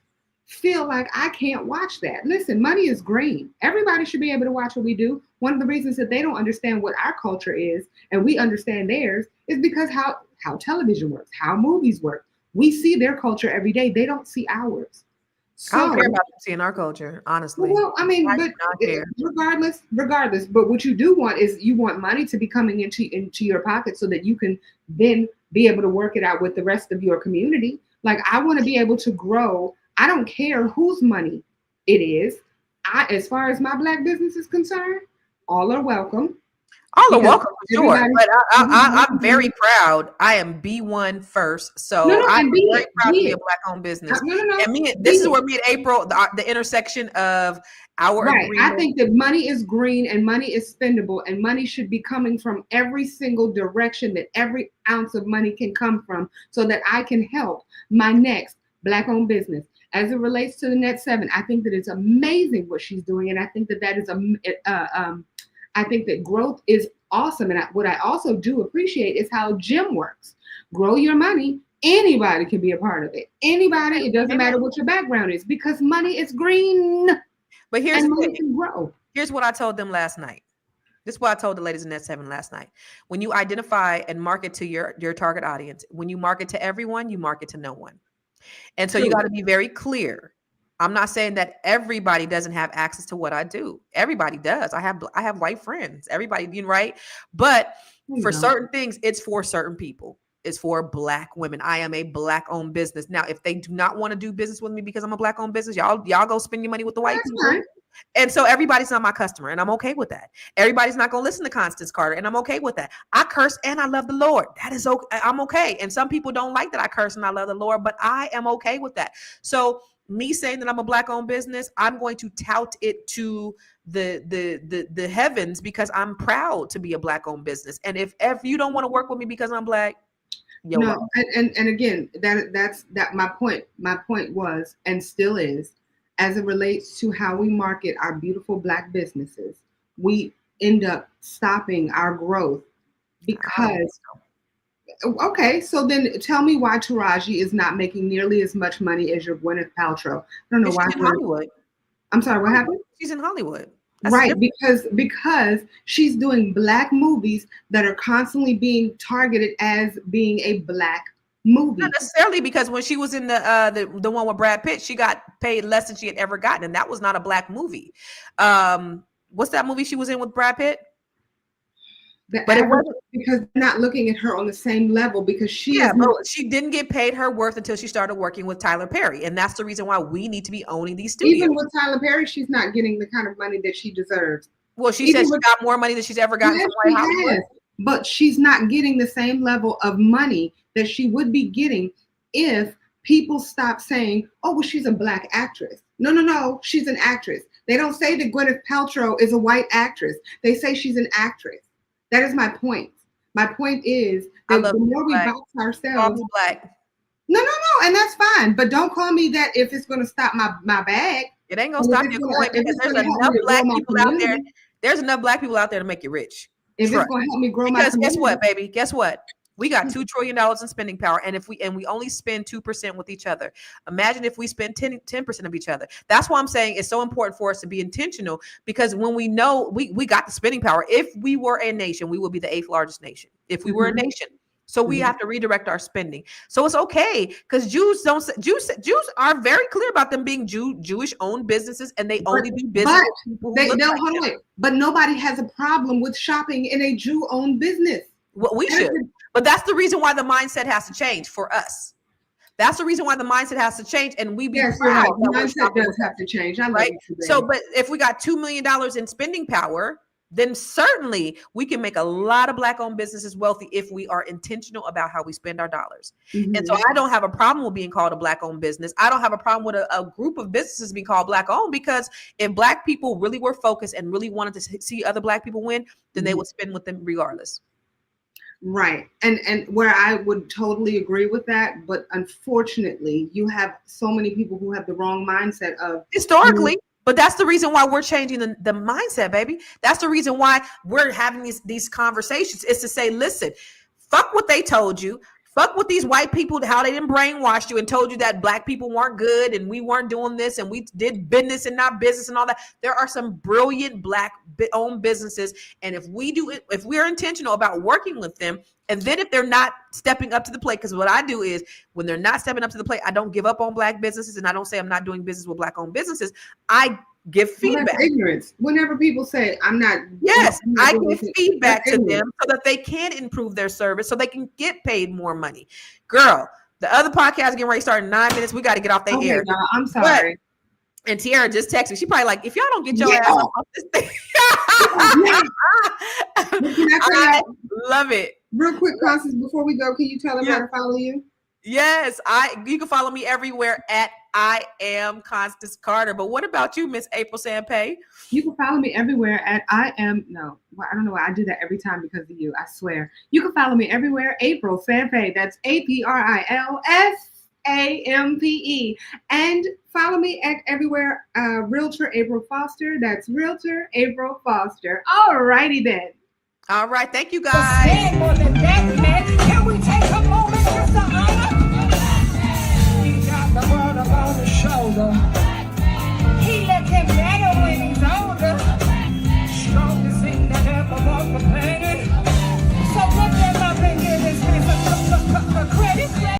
feel like I can't watch that. Listen, money is green. Everybody should be able to watch what we do. One of the reasons that they don't understand what our culture is and we understand theirs is because how television works, how movies work. We see their culture every day. They don't see ours. So, I don't care about them seeing our culture, honestly. Well, I mean, but regardless. But what you do want is you want money to be coming into your pocket so that you can then be able to work it out with the rest of your community. Like, I want to be able to grow. I don't care whose money it is. As far as my Black business is concerned, all are welcome. All are welcome, for sure. But I'm very proud. I am B1 first. So I'm very proud to be a Black-owned business. And this is where me and April, the intersection of our agreement. I think that money is green and money is spendable, and money should be coming from every single direction that every ounce of money can come from, so that I can help my next Black-owned business. As it relates to the Net7, I think that it's amazing what she's doing, and I think that is I think that growth is awesome. And what I also do appreciate is how Jim works. Grow your money. Anybody can be a part of it. Anybody. It doesn't matter what your background is, because money is green. But here's and the money thing. can grow. Here's what I told them last night. This is what I told the ladies in Net7 last night. When you identify and market to your target audience, when you market to everyone, you market to no one. And so you got to be very clear. I'm not saying that everybody doesn't have access to what I do. Everybody does. I have white friends. Everybody, right? But for certain things, it's for certain people. It's for Black women. I am a Black-owned business. Now, if they do not want to do business with me because I'm a Black-owned business, y'all go spend your money with the white people. And so everybody's not my customer, and I'm okay with that. Everybody's not going to listen to Constance Carter, and I'm okay with that. I curse and I love the Lord. That is okay. I'm okay. And some people don't like that I curse and I love the Lord, but I am okay with that. So me saying that I'm a Black-owned business, I'm going to tout it to the heavens because I'm proud to be a Black-owned business. And if you don't want to work with me because I'm Black, no, and again, that's my point. My point was and still is, as it relates to how we market our beautiful Black businesses, we end up stopping our growth because. Okay, so then tell me why Taraji is not making nearly as much money as your Gwyneth Paltrow. I don't know why. She's in Hollywood. I'm sorry, what happened? She's in Hollywood. That's right, because she's doing Black movies that are constantly being targeted as being a Black movie. Not necessarily, because when she was in the one with Brad Pitt, she got paid less than she had ever gotten, and that was not a Black movie. What's that movie she was in with Brad Pitt? But it wasn't, because they're not looking at her on the same level, because she didn't get paid her worth until she started working with Tyler Perry, and that's the reason why we need to be owning these studios. Even with Tyler Perry, she's not getting the kind of money that she deserves. Well, she said she got more money than she's ever gotten from White Hollywood. But she's not getting the same level of money that she would be getting if people stop saying, "Oh, well, she's a Black actress." No, she's an actress. They don't say that Gwyneth Paltrow is a white actress. They say she's an actress. That is my point. My point is that the more we box ourselves, Black. No, and that's fine. But don't call me that if it's going to stop my bag. It ain't gonna stop your coin, because there's enough Black people out there. There's enough Black people out there to make you rich. If it's going to help me grow my community. Guess what, baby? Guess what? We got $2 trillion in spending power, and we only spend 2% with each other. Imagine if we spend 10% of each other. That's why I'm saying it's so important for us to be intentional, because when we know we got the spending power. If we were a nation, we would be the 8th largest nation. If we were a nation. So we have to redirect our spending. So it's okay, because Jews are very clear about them being Jewish owned businesses, and they only do business with people. But nobody has a problem with shopping in a Jew owned business. Well, we should. But that's the reason why the mindset has to change for us. That's the reason why the mindset has to change, and we be proud. The mindset does have to change. I like it. So, but if we got $2 million in spending power, then certainly we can make a lot of Black-owned businesses wealthy if we are intentional about how we spend our dollars. And so I don't have a problem with being called a Black-owned business. I don't have a problem with a group of businesses being called Black-owned, because if Black people really were focused and really wanted to see other Black people win, then they would spend with them regardless. Right. And where I would totally agree with that. But unfortunately, you have so many people who have the wrong mindset of historically. But that's the reason why we're changing the mindset, baby. That's the reason why we're having these conversations, is to say, listen, fuck what they told you. Fuck with these white people, how they didn't brainwash you and told you that Black people weren't good and we weren't doing this and we did business and not business and all that. There are some brilliant Black-owned businesses. And if we're intentional about working with them, and then if they're not stepping up to the plate, because what I do is when they're not stepping up to the plate, I don't give up on Black businesses, and I don't say I'm not doing business with Black-owned businesses. I give feedback. Well, ignorance. Whenever people say I'm not. Yes, I give feedback to them so that they can improve their service, so they can get paid more money. Girl, the other podcast getting ready to start in 9 minutes. We got to get off the air. No, I'm sorry. And Tiara just texted me. She probably like, if y'all don't get your ass off this thing. I love it. Real quick, Constance, before we go, can you tell them how to follow you? Yes, you can follow me everywhere at I am Constance Carter. But what about you, Miss April Sampay? You can follow me everywhere at I don't know why I do that every time because of you. I swear. You can follow me everywhere, April Sampay. That's APRILSAMPE. And follow me at everywhere, Realtor April Foster. That's Realtor April Foster. All righty then. All right. Thank you, guys. More than that, man. Can we take